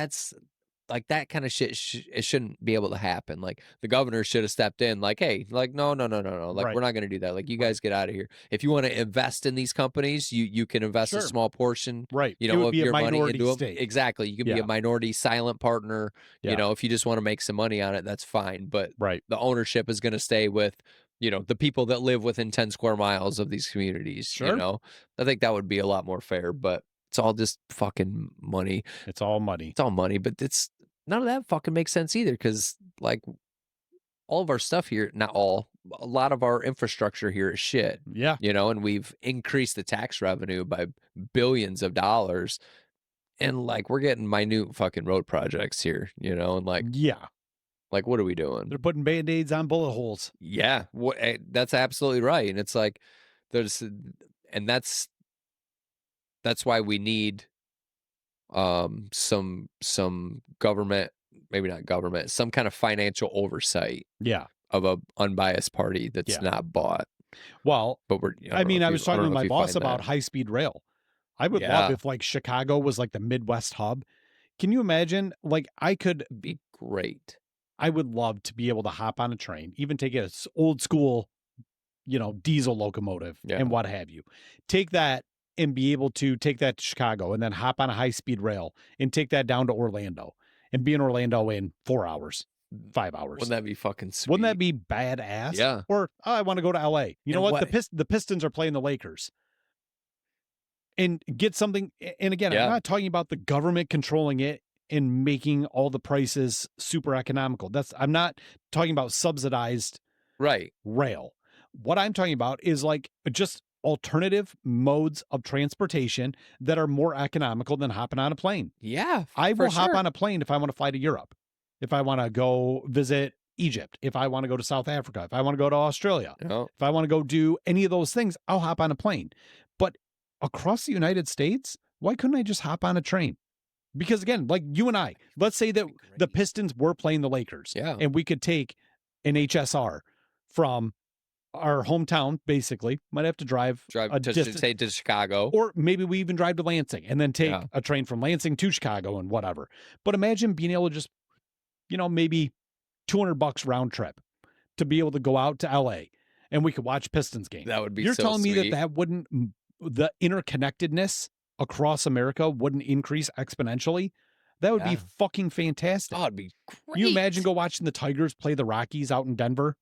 like, that kinda shit it shouldn't be able to happen, like, the governor should have stepped in, like, "Hey, like, no, no, no, no, no, like, we're Right. not gonna do that, like, you Right. guys get out of here. If you wanna invest in these companies, you can invest a Sure. small portion, Right. It would of be a your money minority into them." stake. Exactly, you can be a Yeah. minority silent partner, Yeah. if you just wanna make some money on it, that's fine, but Right. the ownership is gonna stay with, the people that live within 10 square miles of these communities, you Sure. know? I think that would be a lot more fair, but it's all just fucking money. It's all money. It's all money, but it's none of that fucking makes sense either. Because like, all of our stuff here not all, a lot of our infrastructure here is shit, Yeah. and we've increased the tax revenue by billions of dollars, and, like, we're getting minute fucking road projects here, and, Yeah. like, what are we doing? They're putting Band-Aids on bullet holes. Yeah, that's absolutely right, and it's like, there's and that's why we need, some government, maybe not government, some kind of financial oversight Yeah. of a unbiased party that's Yeah. not bought. Well, But I mean, I was I talking don't with know if my you boss find about that. high-speed rail. I would love Yeah, if like Chicago was like the Midwest hub. Can you imagine? Like it'd be great. I would love to be able to hop on a train, even take a old school, diesel locomotive and Yeah. what have you. Take that and be able to take that to Chicago and then hop on a high-speed rail and take that down to Orlando and be in Orlando in 4 hours, 5 Wouldn't hours. that be fucking Wouldn't that sweet? be badass? Yeah. Or, "Oh, I want to go to LA. You know And what? what The Pistons are playing the Lakers and get something. And again, I'm Yeah, not talking about the government controlling it and making all the prices super economical. I'm not talking about subsidized right. rail. What I'm talking about is like just alternative modes of transportation that are more economical than hopping on a plane. Yeah, I for will hop sure. on a plane if I want to fly to Europe, if I want to go visit Egypt, if I want to go to South Africa, if I want to go to Australia, No, if I want to go do any of those things, I'll hop on a plane. But across the United States, why couldn't I just hop on a train? Because again, like you and I, let's say that that'd be the great. Pistons were playing the Lakers Yeah. and we could take an HSR from our hometown, basically, might have to drive Drive a to distance, say to Chicago. or maybe we even drive to Lansing and then take Yeah. a train from Lansing to Chicago and whatever. But imagine being able to just, maybe $200 round trip to be able to go out to LA and we could watch Pistons game. That would be You're so telling me that sweet. that wouldn't, the interconnectedness across America wouldn't increase exponentially? That would be Yeah. fucking fantastic. Oh, it'd be You imagine great. go watching the Tigers play the Rockies out in Denver?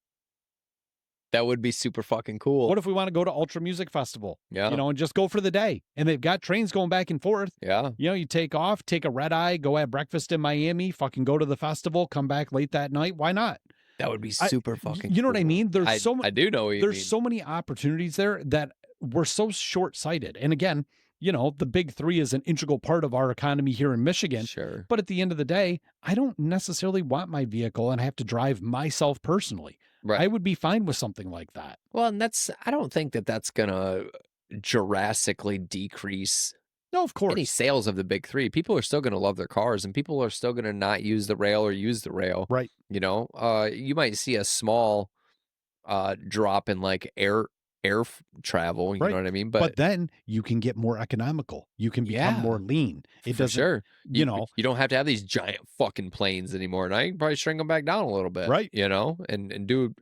That would be super fucking cool. What if we want to go to Ultra Music Festival, Yeah. and just go for the day? And they've got trains going back and forth. Yeah. You take off, take a red eye, go have breakfast in Miami, fucking go to the festival, come back late that night. Why not? That would be I, super fucking you know what I cool. mean? I do know what you There's mean. so many opportunities there that we're so short sighted. And again, the big three is an integral part of our economy here in Michigan. Sure. But at the end of the day, I don't necessarily want my vehicle and have to drive myself personally. Right. I would be fine with something like that. Well, and I don't think that that's gonna drastically decrease No, of any course. sales of the big three. People are still gonna love their cars, and people are still gonna not use the rail or use the rail. Right. You might see a small drop in like travel. You know Right. what I mean? But But then you can get more economical. You can become yeah, more lean. It for doesn't, sure. you know, You don't have to have these giant fucking planes anymore. Now you can probably shrink them back down a little bit. right. And do.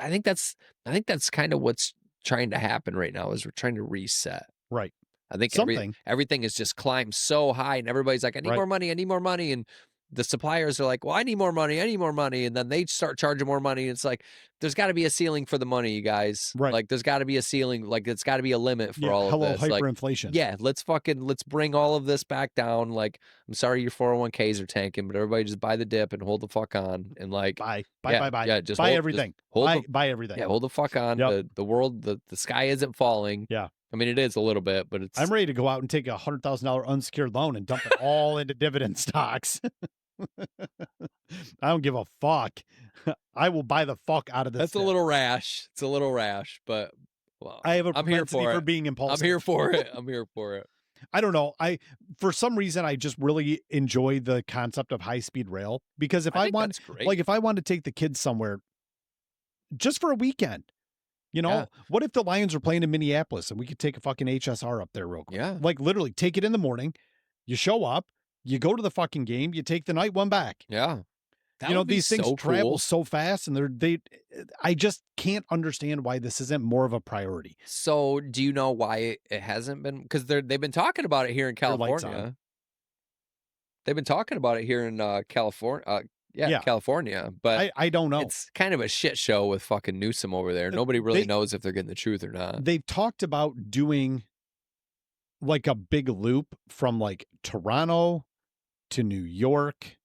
I think that's kind of what's trying to happen right now is we're trying to reset. Right. I think Something. everything has just climbed so high, and everybody's like, "I need Right. more money. I need more money." And the suppliers are like, "Well, I need more money. I need more money." And then they start charging more money. And it's like, there's got to be a ceiling for the money, you guys. Right. Like, there's got to be a ceiling. Like, it's got to be a limit for Yeah. all of Hello, this. Like, hyperinflation. yeah, let's bring all of this back down. Like, I'm sorry your 401ks are tanking, but everybody just buy the dip and hold the fuck on. And like, Buy. yeah, just buy hold, everything. hold Buy everything. yeah, hold the fuck on. Yep. The world, the sky isn't falling. Yeah. I mean, it is a little bit, but it's I'm ready to go out and take a $100,000 unsecured loan and dump it all into dividend stocks. I don't give a fuck. I will buy the fuck out of this. that's a little rash. It's a little rash, but well, I have a I'm here propensity for for it. being impulsive. I'm here for it. I'm here for it. I don't know. For some reason, I just really enjoy the concept of high speed rail because if I I think want, that's great. like, if I want to take the kids somewhere just for a weekend, Yeah. what if the Lions were playing in Minneapolis and we could take a fucking HSR up there real quick? Yeah. Like literally take it in the morning. You show up, You go to the fucking game, you take the night one back. Yeah. You That know, would be these things so travel cool. so fast and I just can't understand why this isn't more of a priority. So, do you know why it hasn't been? Because they've been talking about it here in Your lights on. California. They've been talking about it here in, California, yeah, Yeah. California, but I don't know. it's kind of a shit show with fucking Newsom over there. Nobody really They knows if they're getting the truth or not. they've talked about doing like a big loop from like Toronto to New York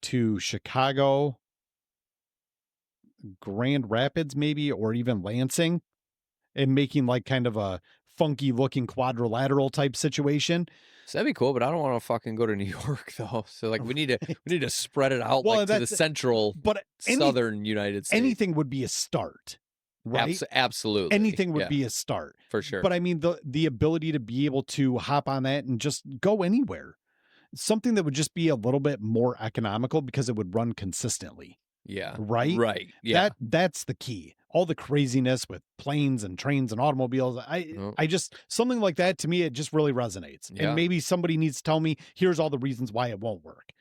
to Chicago, Grand Rapids maybe, or even Lansing, and making like kind of a funky looking quadrilateral type situation. So that'd be cool, but I don't wanna fucking go to New York though. So, like, we need to spread it out, Well, like, to the that's central but southern United States. anything would be a start, right? Absolutely. Anything would Yeah, be a start. for sure. But I mean the ability to be able to hop on that and just go anywhere. Something that would just be a little bit more economical because it would run consistently, Yeah. right? Right. Yeah. That's the key. All the craziness with planes and trains and automobiles, Oh, I just something like that to me it just really resonates. And yeah. maybe somebody needs to tell me here's all the reasons why it won't work.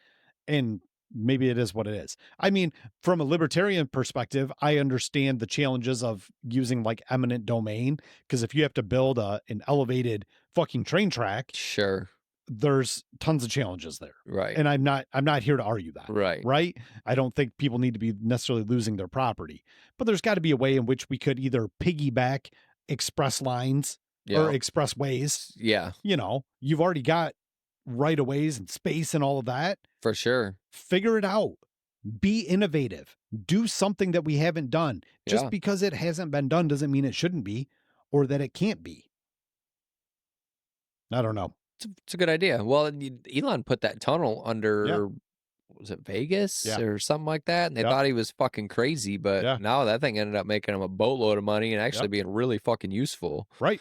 And maybe it is what it is. I mean, from a libertarian perspective, I understand the challenges of using like eminent domain because if you have to build an elevated fucking train track, Sure. there's tons of challenges there. Right. And I'm not here to argue that. Right. Right? I don't think people need to be necessarily losing their property. But there's got to be a way in which we could either piggyback express lines or Yeah. expressways. Yeah, You know, you've already got right of ways and space and all of that. for sure. Figure it out. Be innovative. Do something that we haven't done. Just Yeah. because it hasn't been done doesn't mean it shouldn't be or that it can't be. I don't know. It's a good idea. Well, Elon put that tunnel Yeah. under, was it Vegas Yeah. or something like that? And they Yep. thought he was fucking crazy, but Yeah. now that thing ended up making him a boatload of money and actually Yep. being really fucking useful. Right.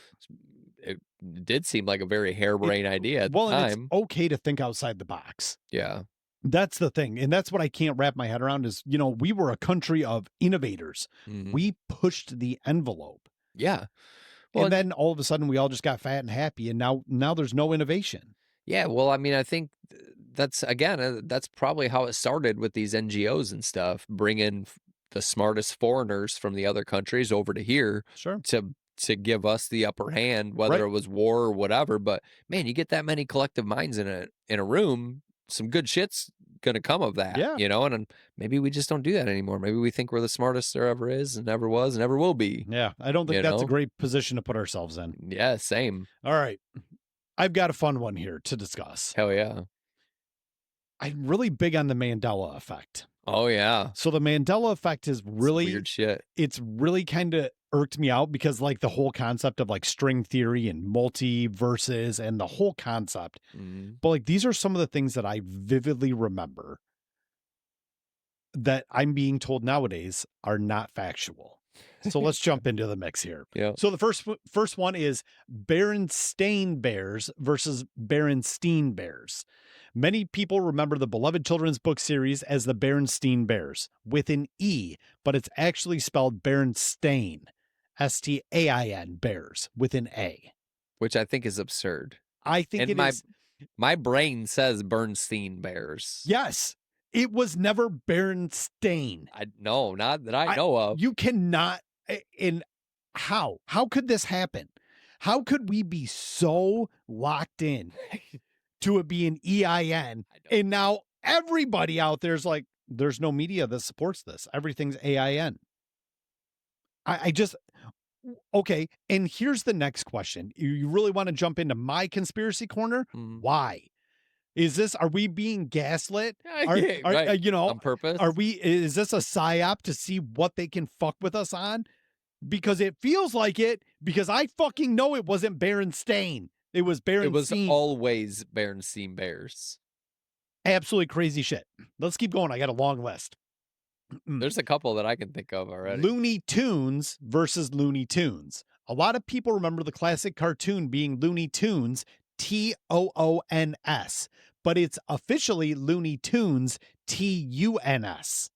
It did seem like a very harebrained idea at the Well, and it's time. okay to think outside the box. Yeah. That's the thing. And that's what I can't wrap my head around is, we were a country of innovators. Mhm. We pushed the envelope. Yeah. Well, And then all of a sudden we all just got fat and happy. And now there's no innovation. yeah, well, I mean, I think that's again, that's probably how it started with these NGOs and stuff, bringing the smartest foreigners from the other countries over to here Sure. to give us the upper hand, whether Right. it was war or whatever. But man, you get that many collective minds in a room, some good shit's gonna come of that, Yeah. And maybe we just don't do that anymore. Maybe we think we're the smartest there ever is and ever was and ever will be. Yeah. I don't think You that's a know? great position to put ourselves in. Yeah, same. All right. I've got a fun one here to discuss. Hell yeah. I'm really big on the Mandela effect. Oh yeah. So the Mandela effect is It's really weird shit. it's really kind of irked me out because like the whole concept of like string theory and multiverses and the whole concept. Mhm. But like these are some of the things that I vividly remember that I'm being told nowadays are not factual. So let's jump into the mix here. Yeah. So the first one is Berenstain Bears versus Berenstein Bears. Many people remember the beloved children's book series as the Berenstain Bears with an E, but it's actually spelled Berenstain, Stain Bears with an A. Which I think is absurd. I think And it is. my brain says Bernstein Bears. Yes, it was never Berenstain. No, not that I know of. You cannot. And how could this happen? How could we be so locked in to it being EIN? I don't- And now everybody out there's like, there's no media that supports this. Everything's AIN. I just, okay. And here's the next question. You really want to jump into my conspiracy corner? Mhm. Why? Are we being gaslit? Yeah, Are, right. you know, On purpose. is this a psyop to see what they can fuck with us on? Because it feels like it, because I fucking know it wasn't Berenstain. It was Berenstein. It was always Bernstein Bears. Absolutely crazy shit. Let's keep going. I got a long list. There's a couple that I can think of already. Looney Tunes versus Looney Tunes. A lot of people remember the classic cartoon being Looney Tunes, Toons, but it's officially Looney Tunes, Tuns.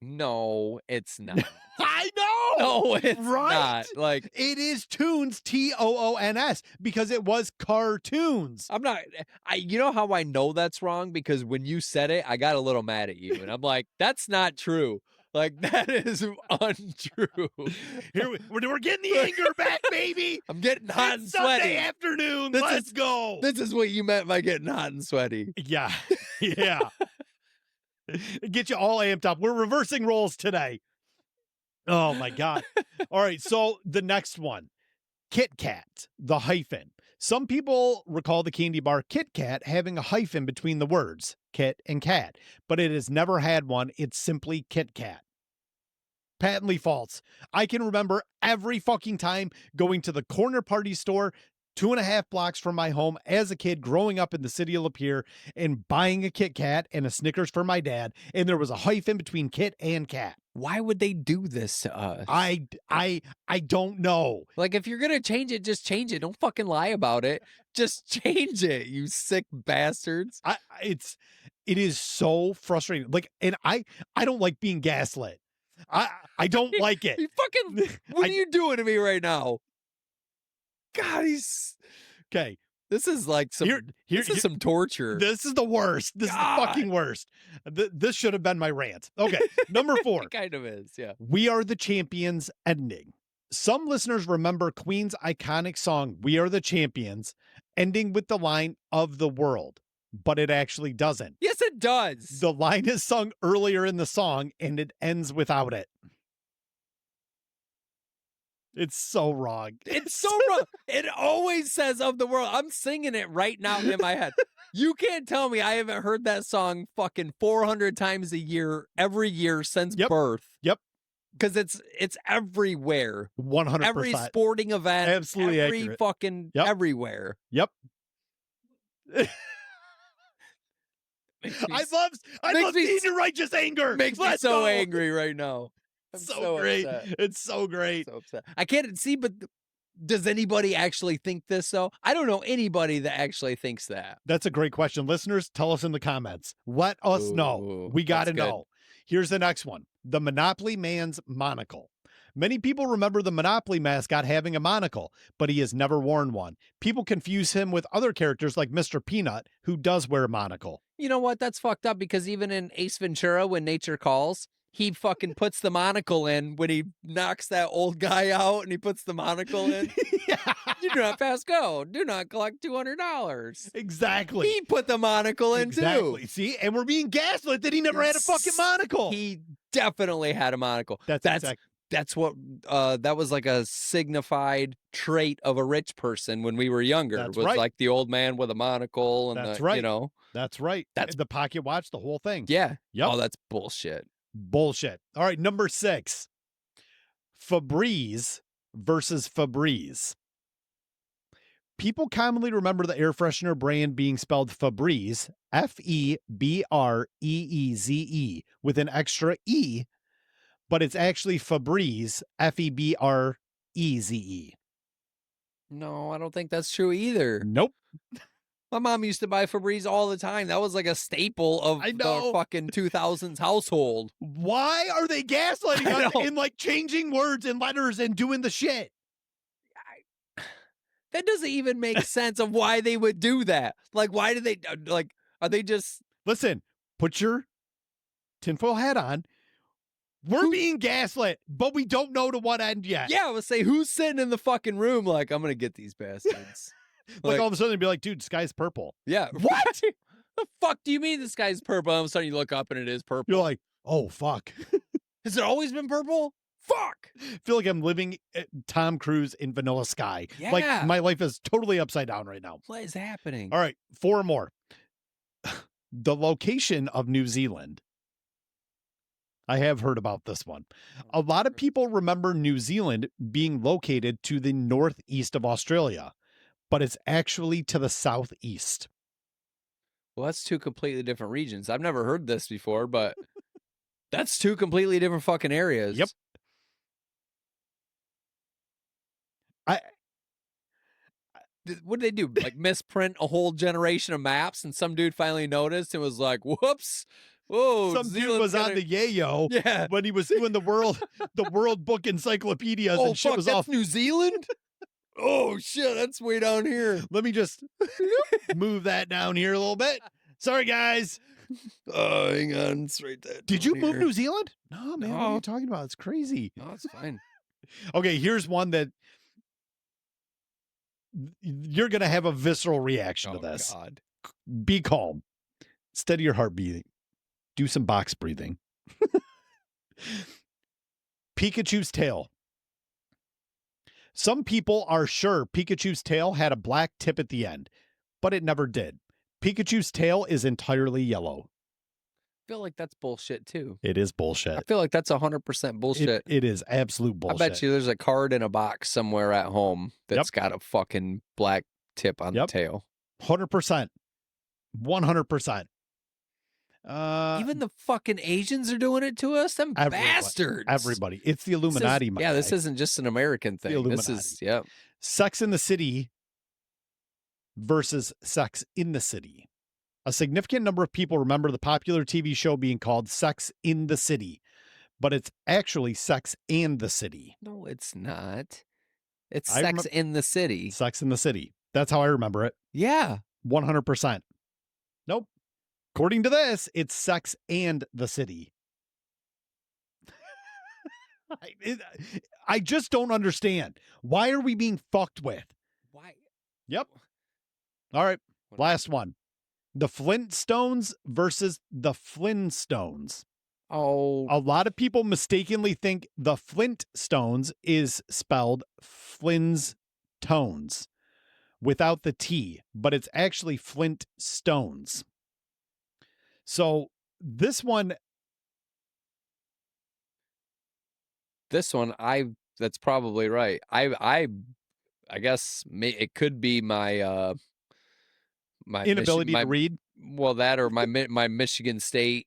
No, it's not. I know. No, it's right? not. Like, it is Toons, Toons, because it was cartoons. I'm not. You know how I know that's wrong? Because when you said it, I got a little mad at you, and I'm like, that's not true. Like, that is untrue. Here we're getting the anger back, baby. I'm getting hot and Sunday sweaty. afternoon. This Let's is- go. This is what you meant by getting hot and sweaty. Yeah. Yeah. Get you all amped up. We're reversing roles today. Oh my God. All right. So the next one, Kit Kat, the hyphen. Some people recall the candy bar Kit Kat having a hyphen between the words Kit and Kat, but it has never had one. It's simply Kit Kat. Patently false. I can remember every fucking time going to the corner party store 2.5 blocks from my home as a kid growing up in the city of Lapeer and buying a Kit Kat and a Snickers for my dad. And there was a hyphen between Kit and Kat. Why would they do this to us? I don't know. Like, if you're going to change it, just change it. Don't fucking lie about it. Just change it, you sick bastards. It is so frustrating. Like, and I don't like being gaslit. I don't like it. You fucking, what are you doing to me right now? God, he's okay. This is like some this is some torture. This is the worst. This is the fucking worst. This should have been my rant. Okay. Number 4. It kind of is, yeah. We Are the Champions ending. Some listeners remember Queen's iconic song, We Are the Champions, ending with the line of the world, but it actually doesn't. Yes, it does. The line is sung earlier in the song and it ends without it. It's so wrong. It's so wrong. It always says of the world. I'm singing it right now in my head. You can't tell me I haven't heard that song fucking 400 times a year, every year since birth. Yep. Because it's everywhere. 100%. Every sporting event. Absolutely every accurate. fucking everywhere. Yep. I love seeing your righteous anger. Makes me so angry right now. I'm so great. Upset. It's so great. So upset. I can't see, but does anybody actually think this though? I don't know anybody that actually thinks that. That's a great question. Listeners, tell us in the comments. Let us know. We got to know. Here's the next one. The Monopoly Man's monocle. Many people remember the Monopoly mascot having a monocle, but he has never worn one. People confuse him with other characters like Mr. Peanut, who does wear a monocle. You know what? That's fucked up because even in Ace Ventura, when nature calls, he fucking puts the monocle in when he knocks that old guy out and he puts the monocle in. You do not pass go. Do not collect $200. Exactly. He put the monocle in too. See, and we're being gaslit that he never had a fucking monocle. He definitely had a monocle. That's what that was like a signified trait of a rich person when we were younger. That's was right. like the old man with a monocle and that's the, right. You know. That's right. That's the pocket watch, the whole thing. Yeah. Yep. Oh, that's bullshit. Bullshit. All right, number 6. Febreze versus Febreze. People commonly remember the air freshener brand being spelled Febreze, F-E-B-R-E-E-Z-E, with an extra E, but it's actually Febreze, F-E-B-R-E-Z-E. No, I don't think that's true either. Nope. My mom used to buy Febreze all the time. That was like a staple of the fucking 2000s household. Why are they gaslighting us and like changing words and letters and doing the shit? That doesn't even make sense of why they would do that. Like, why do they, like, are they just... Listen, put your tinfoil hat on. We're being gaslit, but we don't know to what end yet. Yeah, I would say, who's sitting in the fucking room like, I'm going to get these bastards? Like all of a sudden, they'd be like, dude, sky's purple. Yeah. What? The fuck do you mean the sky's purple? All of a sudden, you look up and it is purple. You're like, oh, fuck. Has it always been purple? Fuck. I feel like I'm living Tom Cruise in Vanilla Sky. Yeah. Like my life is totally upside down right now. What is happening? All right, 4 more. The location of New Zealand. I have heard about this one. A lot of people remember New Zealand being located to the northeast of Australia, but it's actually to the southeast. Well, that's 2 completely different regions. I've never heard this before, but that's 2 completely different fucking areas. Yep. What did they do? Like misprint a whole generation of maps and some dude finally noticed and was like, whoops, Whoa, Some dude was on the yayo Yeah. when he was doing the world book encyclopedias Oh and shit fuck, was that's off. New Zealand? Oh shit, that's way down here. Let me just move that down here a little bit. Sorry, guys. Oh, hang on, it's right there. Did you move New Zealand? No, man. What are No. you talking about? It's crazy. No, it's fine. Okay, here's one that you're going to have a visceral reaction to this. God. Be calm. Steady your heart beating. Do some box breathing. Pikachu's tail. Some people are sure Pikachu's tail had a black tip at the end, but it never did. Pikachu's tail is entirely yellow. I feel like that's bullshit too. It is I bullshit. feel like that's 100% bullshit. It is absolute bullshit. I bet you there's a card in a box somewhere at home that's got a fucking black tip on the tail. 100%. 100%. Even the fucking Asians are doing it to us. Them bastards. Everybody. It's the Illuminati. This isn't just an American thing. This is, Sex in the City versus Sex in the City. A significant number of people remember the popular TV show being called Sex in the City, but it's actually Sex and the City. No, it's not. It's Sex in the City. Sex in the City. That's how I remember it. Yeah. 100%. Nope. According to this, it's Sex and the City. I just don't understand. Why are we being fucked with? Why? Yep. All right. Last one. The Flintstones versus the Flintstones. Oh. A lot of people mistakenly think the Flintstones is spelled Flintstones without the T, but it's actually Flintstones. So this one, that's probably right. I guess it could be my my inability to read. Well, that or my Michigan State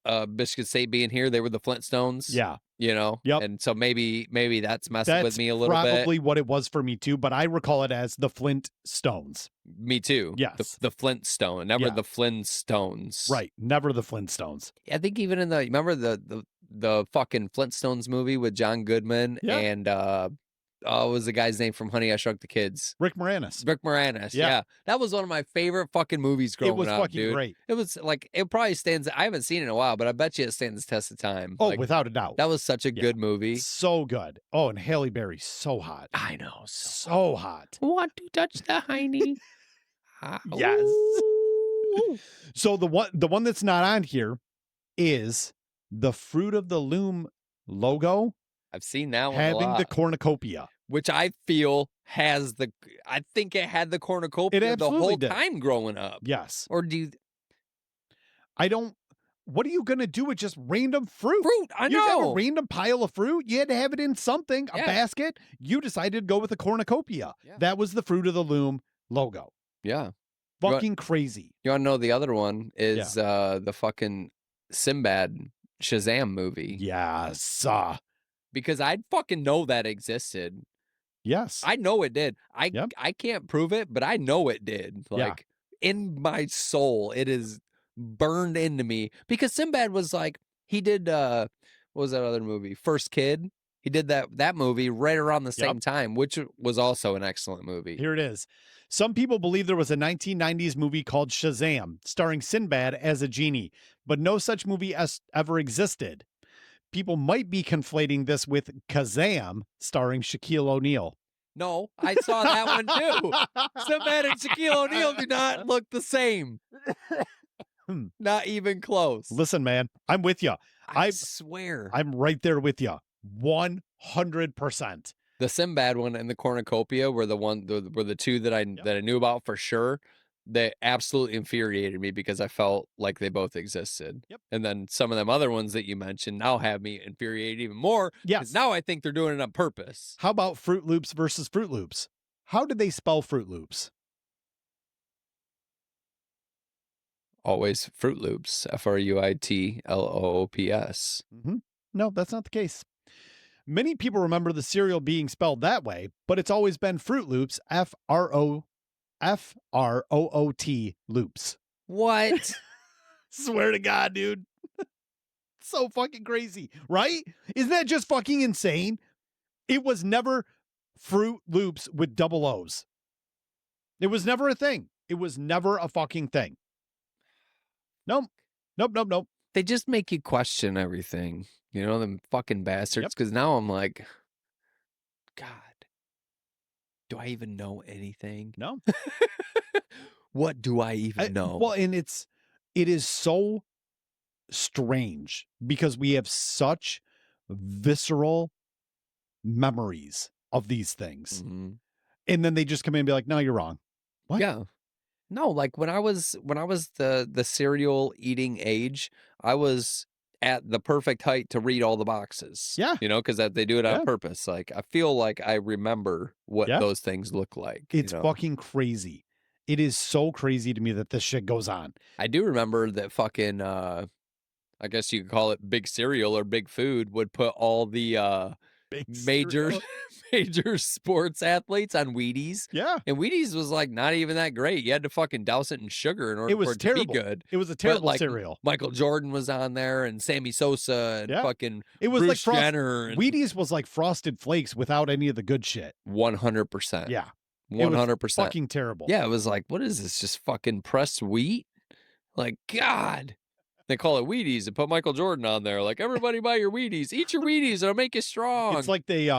being here, they were the Flintstones. Yeah. You know? Yep. And so maybe that's messing with me a little bit. Probably what it was for me too, but I recall it as the Flintstones. Me too. Yes. The Flintstone, never the Flintstones. Right. Never the Flintstones. I think even in remember the fucking Flintstones movie with John Goodman and what was the guy's name from Honey, I Shrunk the Kids? Rick Moranis. Rick Moranis. Yeah. That was one of my favorite fucking movies growing up. It was fucking great. It was like, it probably stands, I haven't seen it in a while, but I bet you it stands the test of time. Oh, without a doubt. That was such a good movie. So good. Oh, and Halle Berry, so hot. I know. So hot. Want to touch the hiney? Yes. So the one that's not on here is the Fruit of the Loom logo. I've seen that one having a lot. The cornucopia, which I feel I think it had the cornucopia the whole time growing up. Yes. Or do you? What are you going to do with just random fruit? I know. You have a random pile of fruit. You had to have it in something, a basket. You decided to go with the cornucopia. Yeah. That was the Fruit of the Loom logo. Yeah. Fucking crazy. You want to know the other one is the fucking Sinbad Shazam movie. Yes. Because I fucking know that existed. Yes. I know it did. I can't prove it, but I know it did. Like in my soul, it is burned into me. Because Sinbad was like, he did what was that other movie? First Kid. He did that movie right around the same time, which was also an excellent movie. Here it is. Some people believe there was a 1990s movie called Shazam, starring Sinbad as a genie, but no such movie ever existed. People might be conflating this with Kazam, starring Shaquille O'Neal. No, I saw that one too. Sinbad and Shaquille O'Neal do not look the same. Not even close. Listen, man, I'm with you. I swear. I'm right there with you. 100%. The Sinbad one and the cornucopia were the two that I knew about for sure. They absolutely infuriated me because I felt like they both existed. Yep. And then some of them other ones that you mentioned now have me infuriated even more. Yes. Now I think they're doing it on purpose. How about Fruit Loops versus Fruit Loops? How did they spell Fruit Loops? Always Fruit Loops. FRUITLOOPS. Mm-hmm. No, that's not the case. Many people remember the cereal being spelled that way, but it's always been Fruit Loops, FROOT loops. What? Swear to God, dude. So fucking crazy, right? Isn't that just fucking insane? It was never Fruit Loops with double O's. It was never a thing. It was never a fucking thing. Nope. Nope. They just make you question everything. You know, them fucking bastards. Yep. Because now I'm like, God, do I even know anything? No. What do I even know? Well, and it is so strange because we have such visceral memories of these things. Mm-hmm. And then they just come in and be like, no, you're wrong. What? Yeah. No, like when I was the cereal eating age, I was at the perfect height to read all the boxes. Yeah. You know, because they do it on Yeah. purpose. Like I feel like I remember what Yeah. those things look like. It's you know? fucking crazy. It is so crazy to me that this shit goes on. I do remember that fucking I guess you could call it Big Cereal or Big Food would put all the Big major cereal. major sports athletes on Wheaties. Yeah. And Wheaties was like not even that great. You had to fucking douse it in sugar in order It was for it terrible. to be good. It was a But terrible like cereal. Michael Jordan was on there and Sammy Sosa and Yeah. fucking It was Bruce like Jenner. And Wheaties was like Frosted Flakes without any of the good shit. 100%. Yeah. 100%. Fucking terrible. Yeah, it was like, what is this? Just fucking pressed wheat? Like, God. They call it Wheaties and put Michael Jordan on there. Like, everybody buy your Wheaties. Eat your Wheaties. It'll make you strong. It's like they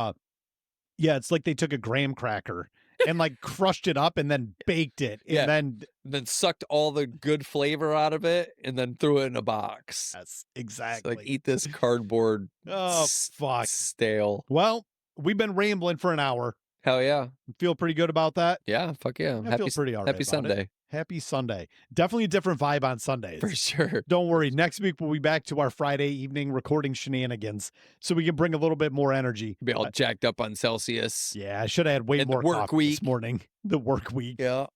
it's like they took a graham cracker and like crushed it up and then baked it and then sucked all the good flavor out of it and then threw it in a box. Yes, It's exactly. like, eat this cardboard. Oh, fuck. Stale. Well, we've been rambling for an hour. Hell yeah. Feel pretty good about that? Yeah, fuck yeah. I feel pretty all right Happy about Sunday. it. Happy Sunday. Definitely a different vibe on Sundays. For sure. Don't worry. Next week, we'll be back to our Friday evening recording shenanigans so we can bring a little bit more energy. Be all jacked up on Celsius. Yeah, I should have had way And the more work coffee week. this morning. The work week. Yeah.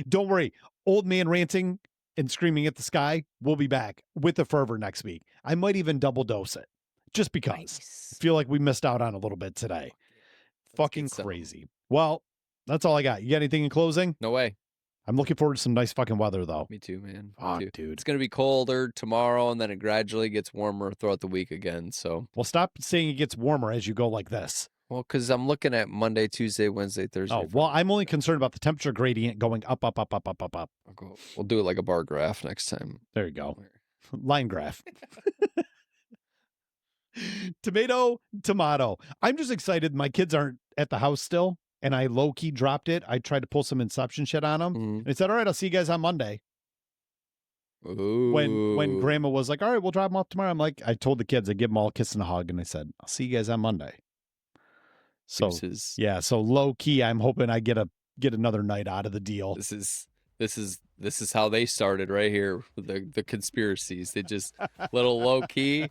Don't worry. Old man ranting and screaming at the sky. We'll be back with the fervor next week. I might even double dose it just because. Nice. I feel like we missed out on a little bit today. Fucking crazy. Well, that's all I got. You got anything in closing? No way. I'm looking forward to some nice fucking weather, though. Me too, man. Fuck, Me too. dude. It's going to be colder tomorrow, and then it gradually gets warmer throughout the week again. So, Well, stop saying it gets warmer as you go like this. well, because I'm looking at Monday, Tuesday, Wednesday, Thursday. Oh, well, I'm only concerned about the temperature gradient going up. We'll do it like a bar graph next time. There you go. Line graph. Tomato. I'm just excited. My kids aren't at the house still, and I low-key dropped it. I tried to pull some Inception shit on them. Mhm. And I said, all right, I'll see you guys on Monday. Ooh. When Grandma was like, all right, we'll drop them off tomorrow. I'm like, I told the kids, I give them all a kiss and a hug, and I said, I'll see you guys on Monday. So, Deuces. yeah, so low-key, I'm hoping I get another night out of the deal. This is how they started right here with the conspiracies. They just little low key.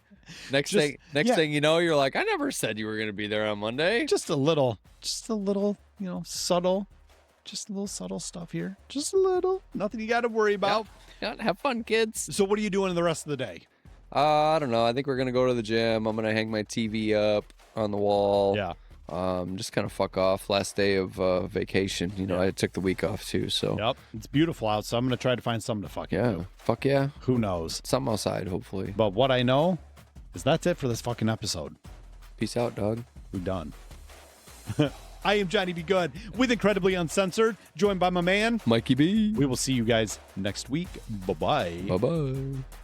Next thing you know, you're like, I never said you were going to be there on Monday. Just a little, subtle, just a little subtle stuff here. Just a little, nothing you got to worry about. Yeah, have fun, kids. So what are you doing the rest of the day? I don't know. I think we're going to go to the gym. I'm going to hang my TV up on the wall. Yeah. Just kind of fuck off. Last day of vacation. You know, I took the week off too. So Yep. It's beautiful out, so I'm going to try to find something to fucking do. Fuck yeah. Who knows? Something outside, hopefully. But what I know is that's it for this fucking episode. Peace out, dog. We're done. I am Johnny B. Good with Incredibly Uncensored, joined by my man, Mikey B. We will see you guys next week. Bye-bye. Bye-bye.